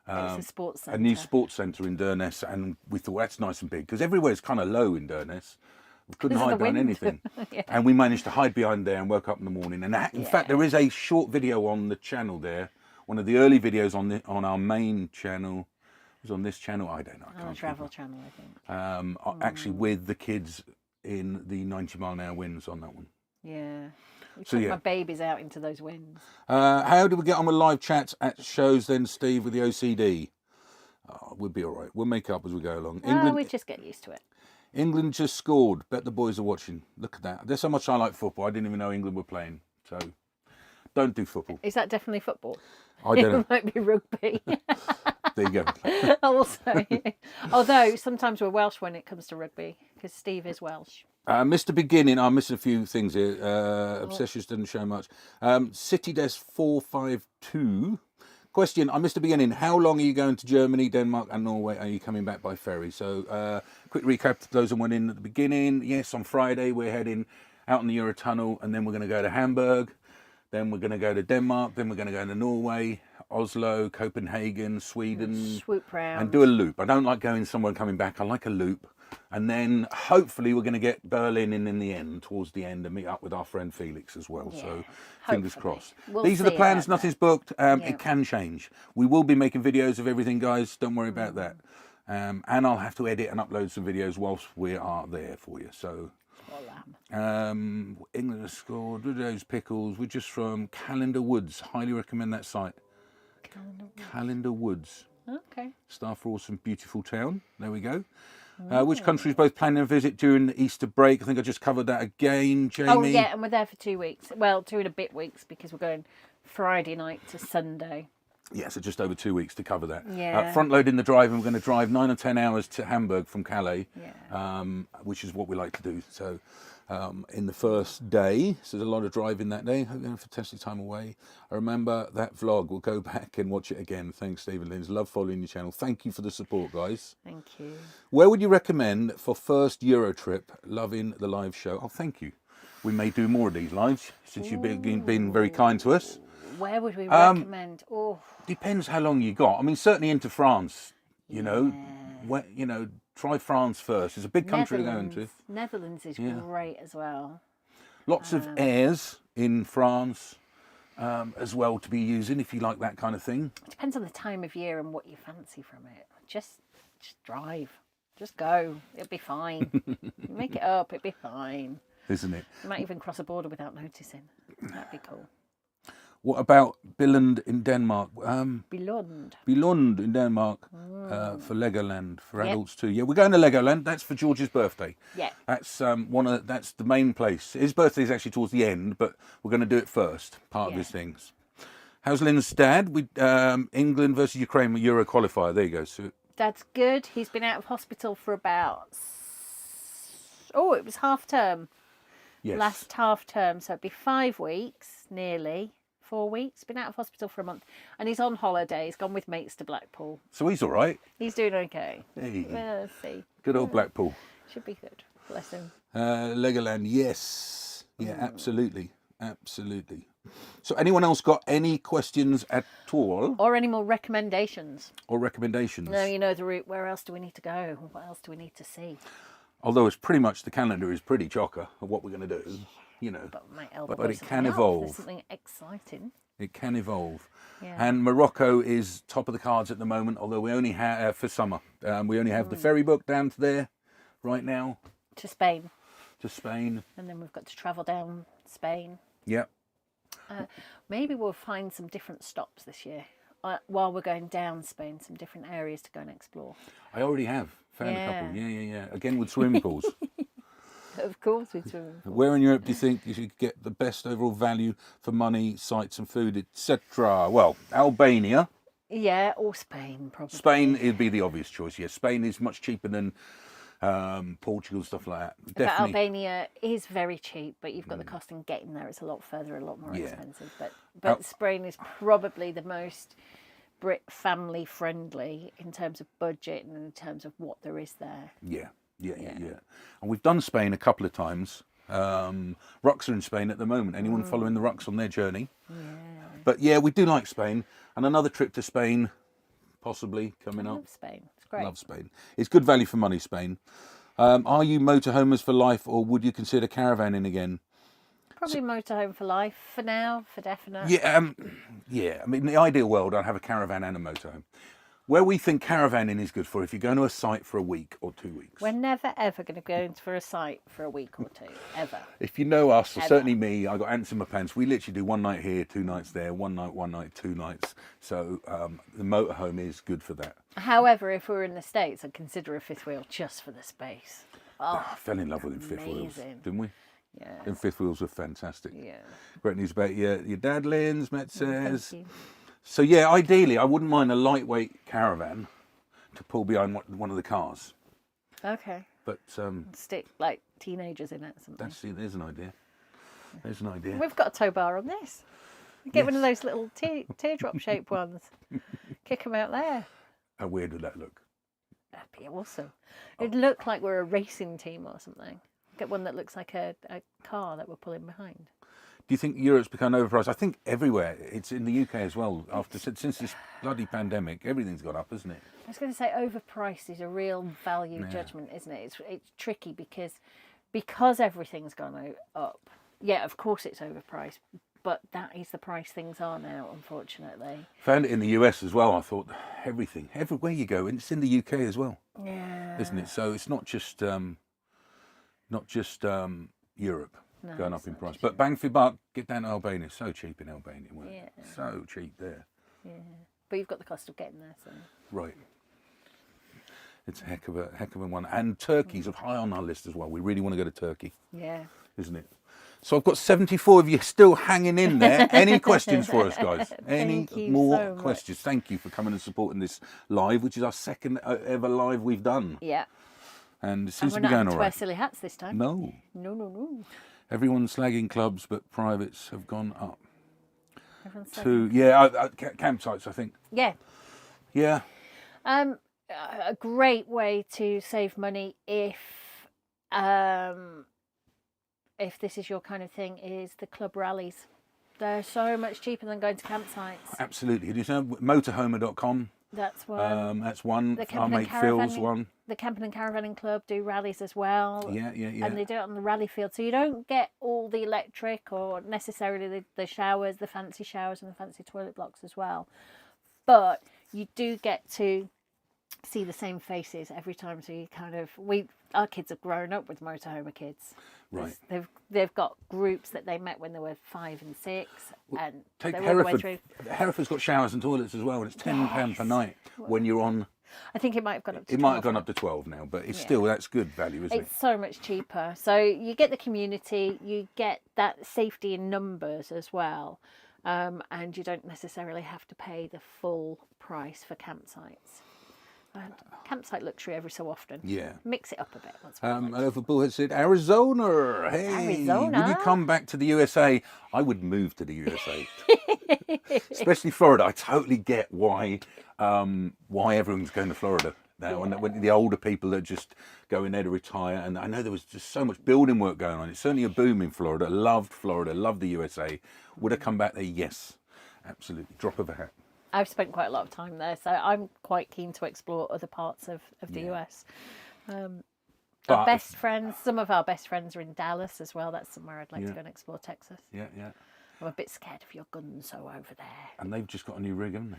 was a sports centre. a new sports centre in Durness, and we thought that's nice and big because everywhere's kind of low in Durness. We couldn't Because of hide the behind wind. anything. Yeah. And we managed to hide behind there and woke up in the morning. And in fact, there is a short video on the channel there, one of the early videos on our main channel. It was on this channel, I don't know. I On can't a travel channel, I think. actually with the kids in the 90-mile-an-hour winds on that one. Yeah. We So, took yeah. my babies out into those winds. How did we get on with live chats at shows then, Steve, with the OCD? Oh, we'll be all right. We'll make up as we go along. We just get used to it. England just scored. Bet the boys are watching. Look at that. That's how much I like football. I didn't even know England were playing. So don't do football. Is that definitely football? I don't know. It might be rugby. There you go. Also, although sometimes we're Welsh when it comes to rugby, because Steve is Welsh. Mr. Beginning, I'm missing a few things here. Obsessions didn't show much. CityDesk 452. Question, I missed the beginning. How long are you going to Germany, Denmark and Norway? Are you coming back by ferry? So quick recap to those that went in at the beginning. Yes, on Friday we're heading out in the Eurotunnel and then we're going to go to Hamburg. Then we're going to go to Denmark. Then we're going to go to Norway, Oslo, Copenhagen, Sweden. Swoop round. And do a loop. I don't like going somewhere and coming back. I like a loop. And then hopefully we're going to get Berlin in the end, towards the end, and meet up with our friend Felix as well. Yeah, so fingers hopefully. crossed. We'll These are the see plans. about Nothing's booked. Yeah. It can change. We will be making videos of everything, guys. Don't worry about that. And I'll have to edit and upload some videos whilst we are there for you. So England has scored. Those pickles. We're just from Calendar Woods. Highly recommend that site. Calendar Woods. Okay. Star for awesome, beautiful town. There we go. Which countries both planning a visit during the Easter break? I think I just covered that again, Jamie. Oh, yeah, and we're there for 2 weeks. Well, 2 and a bit weeks because we're going Friday night to Sunday. Yeah, so just over 2 weeks to cover that. Yeah. Front loading the drive, and we're going to drive 9 or 10 hours to Hamburg from Calais, Yeah. which is what we like to do. So in the first day, so there's a lot of driving that day. Hope you have a fantastic time away. I remember that vlog. We'll go back and watch it again. Thanks, Stephen Lins. Love following your channel. Thank you for the support, guys. Thank you. Where would you recommend for first Euro trip? Loving the live show. Oh, thank you. We may do more of these lives since you've been very kind to us. Where would we recommend? Depends how long you got. I mean, certainly into France. You know, try France first. It's a big country to go into. Netherlands is great as well. Lots of airs in France as well to be using if you like that kind of thing. It depends on the time of year and what you fancy from it. Just drive. Just go. It'll be fine. Make it up. It'll be fine. Isn't it? You might even cross a border without noticing. That'd be cool. What about Billund in Denmark? Billund. Billund in Denmark for Legoland for adults too. Yeah, we're going to Legoland. That's for George's birthday. Yeah. That's that's the main place. His birthday is actually towards the end, but we're going to do it first. Part of his things. How's Lynn's dad? We England versus Ukraine Euro qualifier. There you go. So, Dad's good. He's been out of hospital for about it was half term. yes. Last half term, so it'd be 5 weeks, nearly 4 weeks. Been out of hospital for a month, and he's on holiday. He's gone with mates to Blackpool. So he's all right. He's doing okay. Hey. Well, let's see. Good old Blackpool. Should be good. Bless him. Legoland, yes. Yeah, absolutely. Absolutely. So anyone else got any questions at all? Or any more recommendations? Or recommendations? No, you know the route. Where else do we need to go? What else do we need to see? Although it's pretty much, the calendar is pretty chocker of what we're going to do, you know. But it can evolve. There's something exciting. It can evolve. Yeah. And Morocco is top of the cards at the moment, although we only have, for summer, we only have the ferry book down to there right now. To Spain. To Spain. And then we've got to travel down Spain. Yep. Maybe we'll find some different stops this year. While we're going down Spain, some different areas to go and explore. I already have found a couple. Yeah. Again with swimming pools. Of course, with swimming pools. Where in Europe do you think you should get the best overall value for money, sights and food, etc.? Well, Albania. Yeah, or Spain, probably. Spain would be the obvious choice. Yes, Spain is much cheaper than Portugal, stuff like that. But Definitely. Albania is very cheap, but you've got the cost in getting there. It's a lot further, a lot more Yeah. expensive. But Spain is probably the most Brit family friendly in terms of budget and in terms of what there is there. Yeah. And we've done Spain a couple of times. Rucks are in Spain at the moment. Anyone following the Rucks on their journey? Yeah. But yeah, we do like Spain. And another trip to Spain, possibly coming I up. love Spain. It's great. Love Spain. It's good value for money, Spain. Are you motorhomers for life, or would you consider caravanning again? Probably motorhome for life for now, for definite. Yeah. I mean, in the ideal world, I'd have a caravan and a motorhome. Where we think caravanning is good for, if you're going to a site for a week or 2 weeks. We're never ever going to go into for a site for a week or two, ever. If you know us, or Ever. certainly me, I got ants in my pants. We literally do 1 night here, 2 nights there, 1 night, 2 nights. So the motorhome is good for that. However, if we were in the States, I'd consider a fifth wheel just for the space. Oh, I fell in love with them fifth wheels, amazing. didn't we? yeah. Them fifth wheels were fantastic. Yeah. Great news about your dad, Lynn's, Matt says. Thank you. So yeah, ideally, I wouldn't mind a lightweight caravan to pull behind one of the cars. Okay. But Stick like teenagers in it or something. there's an idea. There's an idea. We've got a tow bar on this. Get one of Yes. those little teardrop shaped ones. Kick them out there. How weird would that look? That'd be awesome. It'd look like we're a racing team or something. Get one that looks like a car that we're pulling behind. Do you think Europe's become overpriced? I think everywhere. It's in the UK as well. Since this bloody pandemic, everything's gone up, isn't it? I was going to say overpriced is a real value judgment, isn't it? It's tricky because everything's gone up. Yeah, of course it's overpriced, but that is the price things are now, unfortunately. Found it in the US as well. I thought everywhere you go, and it's in the UK as well, Yeah. isn't it? So it's not just Europe No, going it's up in not price. just But bang for your buck, get down to Albania. So cheap in Albania, wasn't it? Yeah. So cheap there. Yeah. But you've got the cost of getting there, so. Right. It's a heck of a one. And Turkey's high on our list as well. We really want to go to Turkey, Yeah. isn't it? So I've got 74 of you still hanging in there. Any questions for us, guys? Any Thank you more so much. questions? Thank you for coming and supporting this live, which is our second ever live we've done. Yeah. And it And seems we're to be not going having all to wear right. silly hats this time. No. No. Everyone's slagging clubs, but privates have gone up. Everyone's Campsites, I think. Yeah. Yeah. A great way to save money if this is your kind of thing is the club rallies. They're so much cheaper than going to campsites. Absolutely. Do you know motorhomer.com? That's one. That's one. The Our camping mate and Phil's caravanning- one. The camping and caravanning club do rallies as well. Yeah. And they do it on the rally field. So you don't get all the electric or necessarily the showers, the fancy showers and the fancy toilet blocks as well. But you do get to see the same faces every time. So you our kids have grown up with motorhomer kids. Right. They've got groups that they met when they were 5 and 6, and Take they're all the way Hereford. through. Hereford's got showers and toilets as well, and it's £10 per night when you're on. I think it might have gone up to It might have 12 gone up to 12 now, but it's Yeah. still, that's good value, isn't it? It's so much cheaper. So you get the community, you get that safety in numbers as well, and you don't necessarily have to pay the full price for campsites. And campsite luxury every so often. Yeah. Mix it up a bit. Once in a while. Over Bullhead said, Arizona. Hey, Arizona? would you come back to the USA? I would move to the USA. Especially Florida. I totally get why everyone's going to Florida now. Yeah. And when the older people that just go in there to retire. And I know there was just so much building work going on. It's certainly a boom in Florida. Florida, loved the USA. Would I come back there? Yes, absolutely. Drop of a hat. I've spent quite a lot of time there, so I'm quite keen to explore other parts of the US. Our best friends, some of our best friends are in Dallas as well. That's somewhere I'd like to go and explore Texas. Yeah. I'm a bit scared of your gunso over there. And they've just got a new rig, haven't they?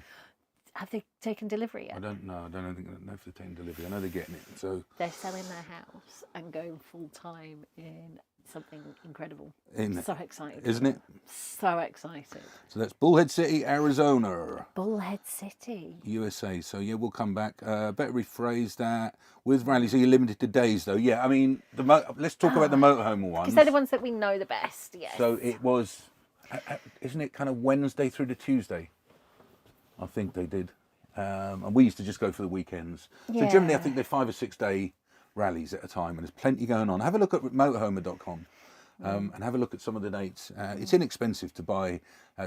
Have they taken delivery yet? I don't know. I don't know if they're taking delivery. I know they're getting it. So They're selling their house and going full time in something incredible. Isn't it? So excited. Isn't it? So excited. So that's Bullhead City, Arizona, Bullhead City. USA. So yeah, we'll come back. Better rephrase that. With rallies, are you limited to days though? Yeah, I mean, let's talk about the motorhome ones. Because they're the ones that we know the best, yes. So it was, isn't it kind of Wednesday through to Tuesday? I think they did. And we used to just go for the weekends. So generally, I think they're 5 or 6 day rallies at a time, and there's plenty going on. Have a look at motorhome.com and have a look at some of the dates. It's inexpensive to buy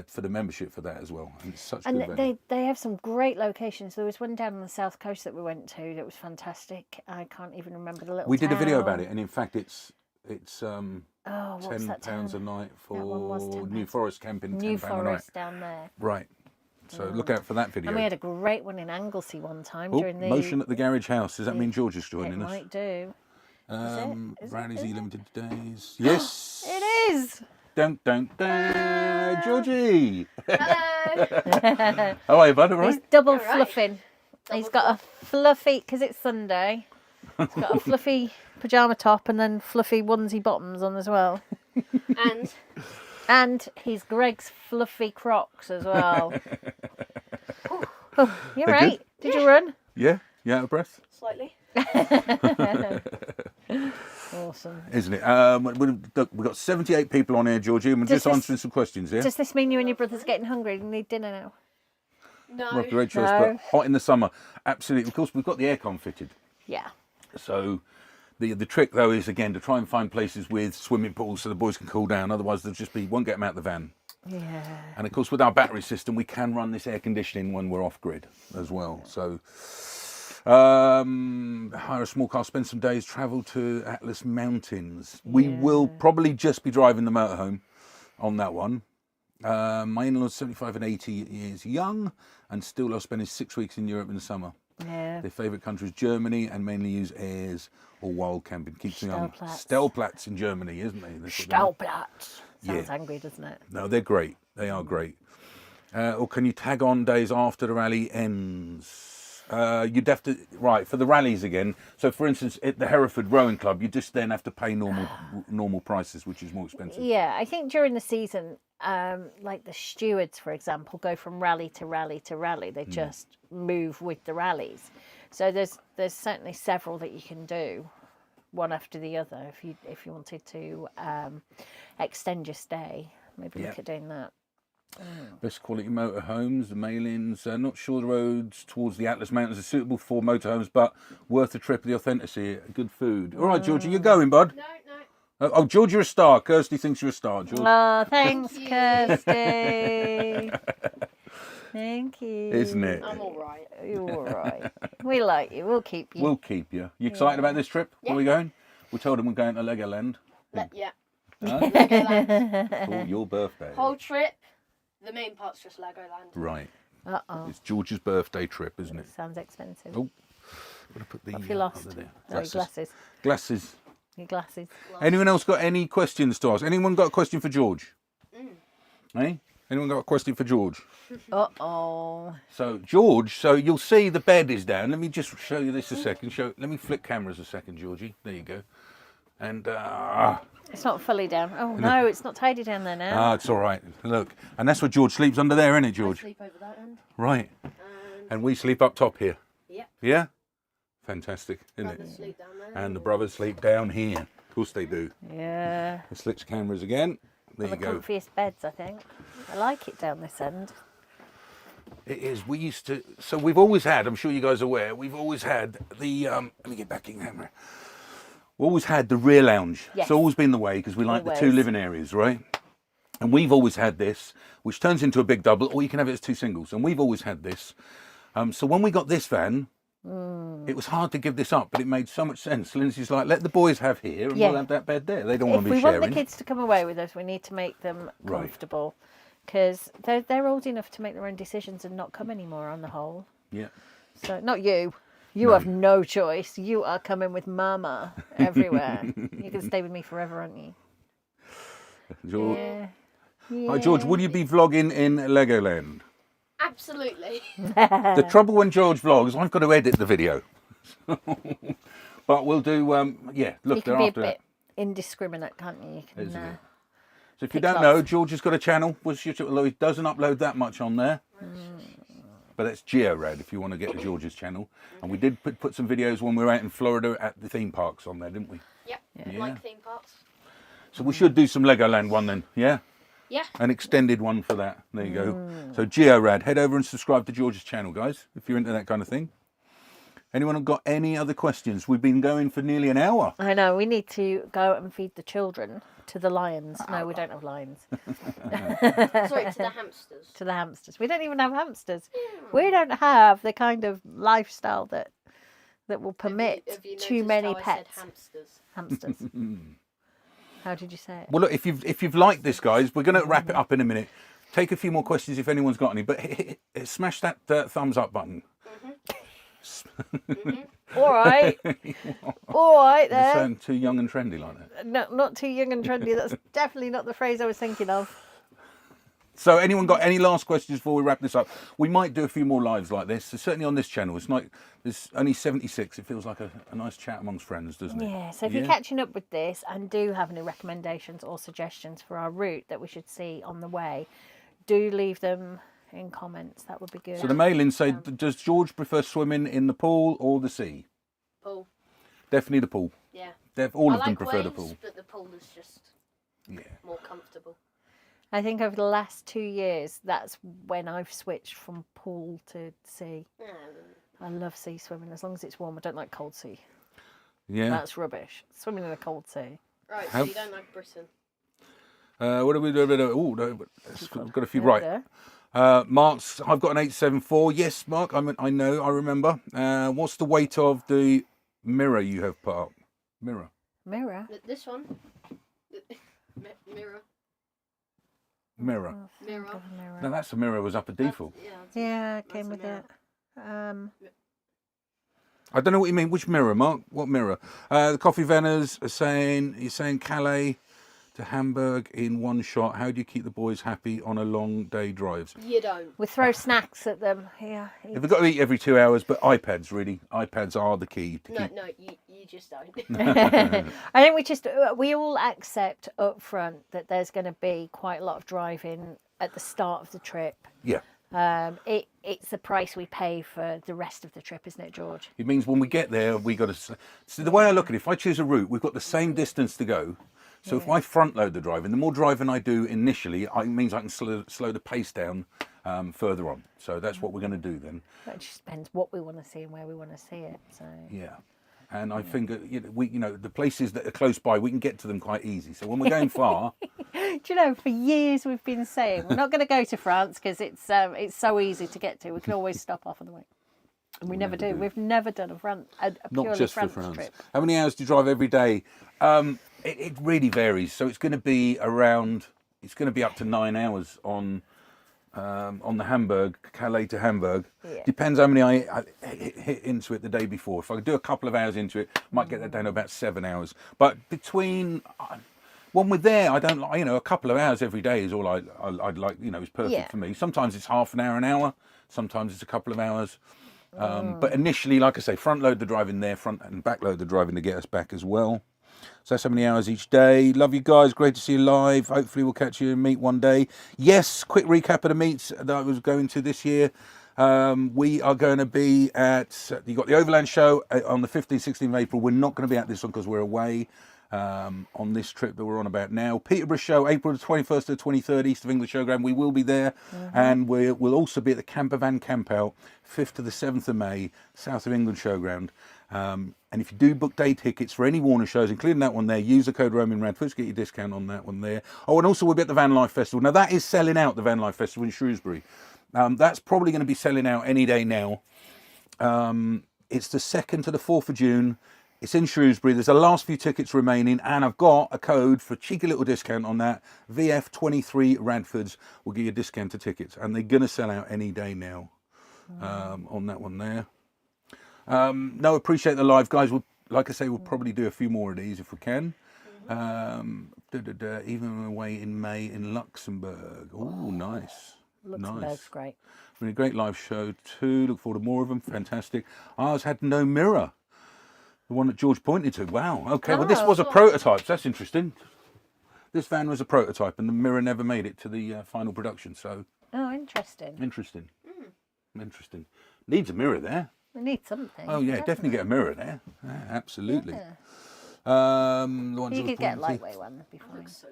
for the membership for that as well. And it's such good value. They have some great locations. There was one down on the south coast that we went to that was fantastic. I can't even remember the little We did a video about town. it, and in fact, it's What's that £10 a town? night That one was for £10. New Forest camping. New £10 a night. Forest down there. Right. So look out for that video. And we had a great one in Anglesey one time Oh, during the... motion at the garage house. Does that mean George is joining It us? might do. Rallies, limited days. Yes. It is! Dun, dun, dun. Georgie. Hello. How are you, bud? All right? He's double All right. fluffing. He's got a fluffy, because it's Sunday, he's got a fluffy pyjama top and then fluffy onesie bottoms on as well. And And he's Greg's fluffy Crocs as well. Oh, you're They're right. good? Did you run? Yeah? You out of breath? slightly. Awesome. Isn't it? We've got 78 people on here, Georgie, and we're Does just this- answering some questions, yeah? Does this mean you and your brother's getting hungry and need dinner now? No. Right, great choice, No. but hot in the summer. Absolutely. Of course, we've got the aircon fitted. Yeah. So the trick, though, is, again, to try and find places with swimming pools so the boys can cool down. Otherwise, won't get them out of the van. Yeah. And of course, with our battery system, we can run this air conditioning when we're off grid as well. So, hire a small car, spend some days, travel to Atlas Mountains. We will probably just be driving the motorhome on that one. My in-laws, 75 and 80 years young, and still love spending 6 weeks in Europe in the summer. Yeah. Their favourite country is Germany, and mainly use airs or wild camping. Keeps me on. Stellplatz. Stellplatz in Germany, isn't they? That's what they're- Stellplatz. Sounds Yeah. angry, doesn't it? No, they're great. They are great. Or can you tag on days after the rally ends? You'd have to, right, for the rallies again. So, for instance, at the Hereford Rowing Club, you just then have to pay normal prices, which is more expensive. Yeah, I think during the season, like the stewards, for example, go from rally to rally to rally. They just move with the rallies. So there's certainly several that you can do, one after the other, if you wanted to extend your stay. Maybe look at doing that. Best quality motorhomes, the mailings. Not sure the roads towards the Atlas Mountains are suitable for motorhomes, but worth the trip. The authenticity, good food. All right, Georgie, you're going, bud. No. Oh, George, you're a star. Kirsty thinks you're a star, George. Oh, thanks, Kirsty. Thank you. Isn't it? I'm all right. You're all right. We like you. We'll keep you. We'll keep you. You excited about this trip? Where are we going? We told them we're going to Legoland. Yeah. Huh? Legoland. For your birthday. Whole trip. The main part's just Legoland. Right. Uh-oh. It's George's birthday trip, isn't it? Sounds expensive. Oh, I'm going to put the What have you lost? under there. No, your glasses. Glasses. Your glasses. Anyone else got any questions to ask? Anyone got a question for George? Hey? Anyone got a question for George? Uh-oh. So, George, so you'll see the bed is down. Let me just show you this a second. Let me flick cameras a second, Georgie. There you go. And, It's not fully down. Oh, no, it's not tidy down there now. it's all right. Look. And that's where George sleeps under there, isn't it, I George? sleep over that end. Right. And we sleep up top here. Yeah. Yeah? Fantastic, isn't Brothers it? sleep down there. And the brothers sleep down here. Of course they do. Yeah. Let's switch cameras again. There One you of go. the comfiest beds, I think. I like it down this end. It is. We used to. So we've always had. I'm sure you guys are aware. We've always had the. Let me get back in camera. We always had the rear lounge. Yes. It's always been the way because we like the two Always. living areas, right? And we've always had this, which turns into a big double, or you can have it as two singles. And we've always had this. So when we got this van, it was hard to give this up, but it made so much sense. Lindsay's like, let the boys have here, and Yeah. we'll have that bed there. They don't If want to be we sharing. want the kids to come away with us, we need to make them Right. comfortable. Because they're old enough to make their own decisions and not come anymore on the whole. Yeah. So, not you. You have no choice. You are coming with Mama everywhere. You can stay with me forever, aren't you? George, Yeah. Hi, George, will you be vlogging in Legoland? Absolutely. The trouble when George vlogs, I've got to edit the video. But we'll do, yeah, look, He can they're be a after that. bit indiscriminate, can't you? You can, Isn't it? So if you pick don't lots. know, George has got a channel. Although he doesn't upload that much on there. But that's GeoRad if you want to get to George's channel. And we did put some videos when we were out in Florida at the theme parks on there, didn't we? Yep. Yeah. Like theme parks. So we should do some Legoland one then, yeah? Yeah. An extended one for that. There you go. So GeoRad, head over and subscribe to George's channel, guys, if you're into that kind of thing. Anyone got any other questions? We've been going for nearly an hour. I know, we need to go and feed the children to the lions. No, we don't have lions. Sorry, to the hamsters. To the hamsters. We don't even have hamsters. We don't have the kind of lifestyle that will permit Have you too noticed many how I said pets. hamsters? Hamsters. How did you say it? Well, look, if you've liked this, guys, we're going to wrap it up in a minute. Take a few more questions if anyone's got any, but smash that thumbs up button. All right. All right You there. sound too young and trendy like that. No, not too young and trendy. That's definitely not the phrase I was thinking of. So anyone got any last questions before we wrap this up? We might do a few more lives like this. So certainly on this channel. It's like there's only 76. It feels like a nice chat amongst friends, doesn't it? Yeah, so if you're catching up with this and do have any recommendations or suggestions for our route that we should see on the way, do leave them in comments. That would be good. So the mail-in say, does George prefer swimming in the pool or the sea? Pool. Definitely the pool. Yeah. All I of them like prefer the waves, pool. but the pool is just more comfortable. I think over the last 2 years, that's when I've switched from pool to sea. I love sea swimming as long as it's warm. I don't like cold sea. Yeah. That's rubbish. Swimming in a cold sea. Right, How- so you don't like Britain. What do we do? Oh, no, I've got a few right. There. Mark's. I've got an 874. Yes, Mark. I know. I remember. What's the weight of the mirror you have put up? Mirror. Mirror. This one. Mirror. Mirror. Mirror. Mirror. No, that's the mirror was up a default. Yeah, it That's came a with mirror. it. I don't know what you mean. Which mirror, Mark? What mirror? The coffee vendors are saying, you're saying Calais to Hamburg in one shot. How do you keep the boys happy on a long day drives? You don't. We throw snacks at them. Yeah. They've got to eat every 2 hours, but iPads, really. iPads are the key to keep. No, you just don't. I think we all accept up front that there's going to be quite a lot of driving at the start of the trip. Yeah. It's the price we pay for the rest of the trip, isn't it, George? It means when we get there, we got to. So the way I look at it, if I choose a route, we've got the same distance to go. So if I front load the driving, the more driving I do initially, it means I can slow the pace down further on. So that's what we're going to do then. It just depends what we want to see and where we want to see it. So Yeah. And I think the places that are close by, we can get to them quite easy. So when we're going far, do you know, for years we've been saying we're not going to go to France because it's so easy to get to. We can always stop off on the way. And we never do. We've never done a not purely just for France France. trip. How many hours do you drive every day? It really varies. So it's going to be up to 9 hours on the Hamburg, Calais to Hamburg. Yeah. Depends how many I hit into it the day before. If I do a couple of hours into it, might get that down to about 7 hours. But between when we're there, I don't like, a couple of hours every day is all I'd like, is perfect for me. Sometimes it's half an hour. Sometimes it's a couple of hours. But initially, like I say, front load the driving there, front and back load the driving to get us back as well. So that's how many hours each day. Love you guys. Great to see you live. Hopefully we'll catch you and meet one day. Yes, quick recap of the meets that I was going to this year. We are going to be at, you got the Overland Show on the 15th, 16th of April. We're not going to be at this one because we're away on this trip that we're on about now. Peterborough Show, April the 21st to the 23rd, East of England Showground. We will be there. And we'll also be at the Camper Van Camp Out, 5th to the 7th of May, South of England Showground. And if you do book day tickets for any Warner shows, including that one there, use the code Roman Radford to get your discount on that one there. Oh, and also we'll be at the Van Life Festival. Now that is selling out, the Van Life Festival in Shrewsbury. That's probably going to be selling out any day now. It's the 2nd to the 4th of June. It's in Shrewsbury. There's the last few tickets remaining, and I've got a code for a cheeky little discount on that. VF23 Radfords will give you a discount to tickets, and they're going to sell out any day now on that one there. No, appreciate the live, guys. Like I say, we'll probably do a few more of these if we can. Even away in May in Luxembourg. Oh, nice. Luxembourg's Nice. great. Been a great live show too. Look forward to more of them. Fantastic. Ours had no mirror. The one that George pointed to. Wow. Okay. Well, this Oh. was a prototype. So that's interesting. This van was a prototype, and the mirror never made it to the final production. So Oh, interesting. interesting. Interesting. Needs a mirror there. We need something. Oh yeah, definitely get a mirror there. Yeah, absolutely. Yeah. The ones You I was could get a pointing to. lightweight one. That'd be fine. Looks so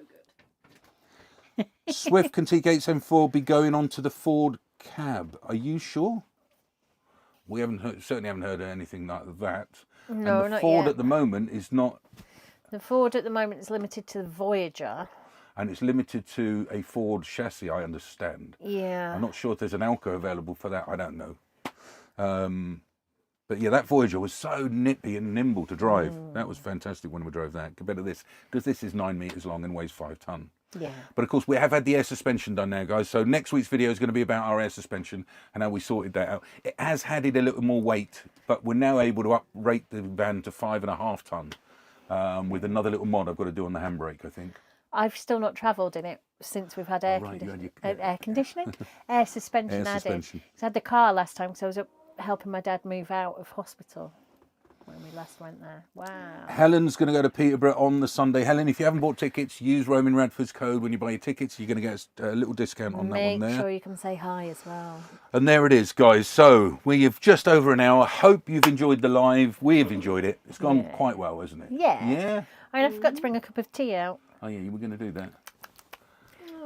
good. Swift can TK874 be going on to the Ford cab? Are you sure? We haven't heard, certainly haven't heard anything like that. No, and the not Ford yet. at the moment is not, The Ford at the moment is limited to the Voyager. and it's limited to a Ford chassis, I understand. Yeah. I'm not sure if there's an Alco available for that. I don't know. But yeah, that Voyager was so nippy and nimble to drive. That was fantastic when we drove that. Compared to this, because this is 9 meters long and weighs 5 ton. Yeah. But of course, we have had the air suspension done now, guys. So next week's video is going to be about our air suspension and how we sorted that out. It has added a little more weight, but we're now able to uprate the van to 5.5 ton with another little mod I've got to do on the handbrake, I think. I've still not travelled in it since we've had air, right, you had your- air conditioning, air suspension Air added. suspension. 'Cause I had the car last time because I was up helping my dad move out of hospital when we last went there. Wow. Helen's going to go to Peterborough on the Sunday. Helen, if you haven't bought tickets, use Roman Radford's code when you buy your tickets. You're going to get a little discount on that one Make there. sure you come say hi as well. And there it is, guys. So we have just over an hour. Hope you've enjoyed the live. We have enjoyed it. It's gone quite well, hasn't it? Yeah. Yeah? I mean, I forgot to bring a cup of tea out. Oh, yeah, you were going to do that.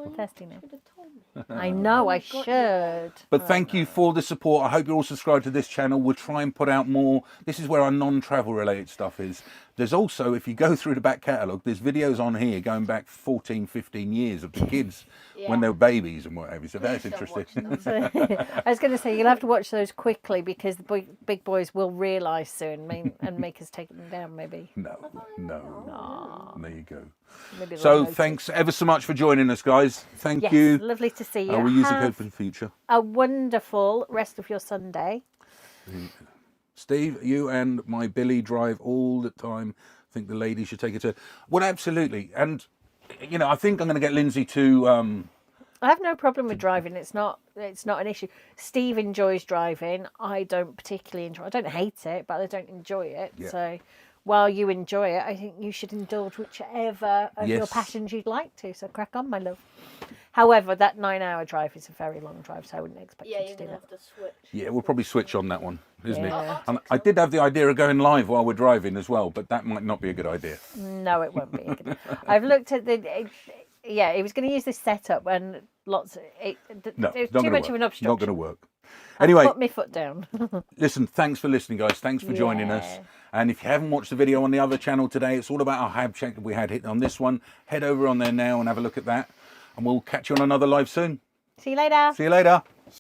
I'm thirsty now. Should have told me. I know, I should. But thank you for the support. I hope you're all subscribed to this channel. We'll try and put out more. This is where our non-travel related stuff is. There's also, if you go through the back catalogue, there's videos on here going back 14, 15 years of the kids when they were babies and whatever. So that's Please don't interesting. watch them. I was going to say, you'll have to watch those quickly because the big boys will realise soon and make us take them down, maybe. No. There you go. Maybe they'll So notice. thanks ever so much for joining us, guys. Thank Yes, you. lovely to see you. I will use the Have code for the future. a wonderful rest of your Sunday. Steve, you and my Billy drive all the time. I think the lady should take it to. Well, absolutely. And, you know, I think I'm going to get Lindsay to. I have no problem with driving. It's not an issue. Steve enjoys driving. I don't particularly enjoy. I don't hate it, but I don't enjoy it. Yeah. So, while you enjoy it, I think you should indulge whichever of your Yes. passions you'd like to. So crack on, my love. However, that 9-hour drive is a very long drive, so I wouldn't expect Yeah, you you're to do going to that. have to switch. Yeah, we'll probably switch on that one, isn't Yeah. it? And I did have the idea of going live while we're driving as well, but that might not be a good idea. No, it won't be. I've looked at the. Yeah, he was going to use this setup and lots. No, it was not too gonna much work. of an Not obstruction. going to work. Anyway, Put my foot down. listen, thanks for listening, guys. Thanks for joining us. Yeah. And if you haven't watched the video on the other channel today, it's all about our hab check that we had hit on this one. Head over on there now and have a look at that. And we'll catch you on another live soon. See you later. See you later.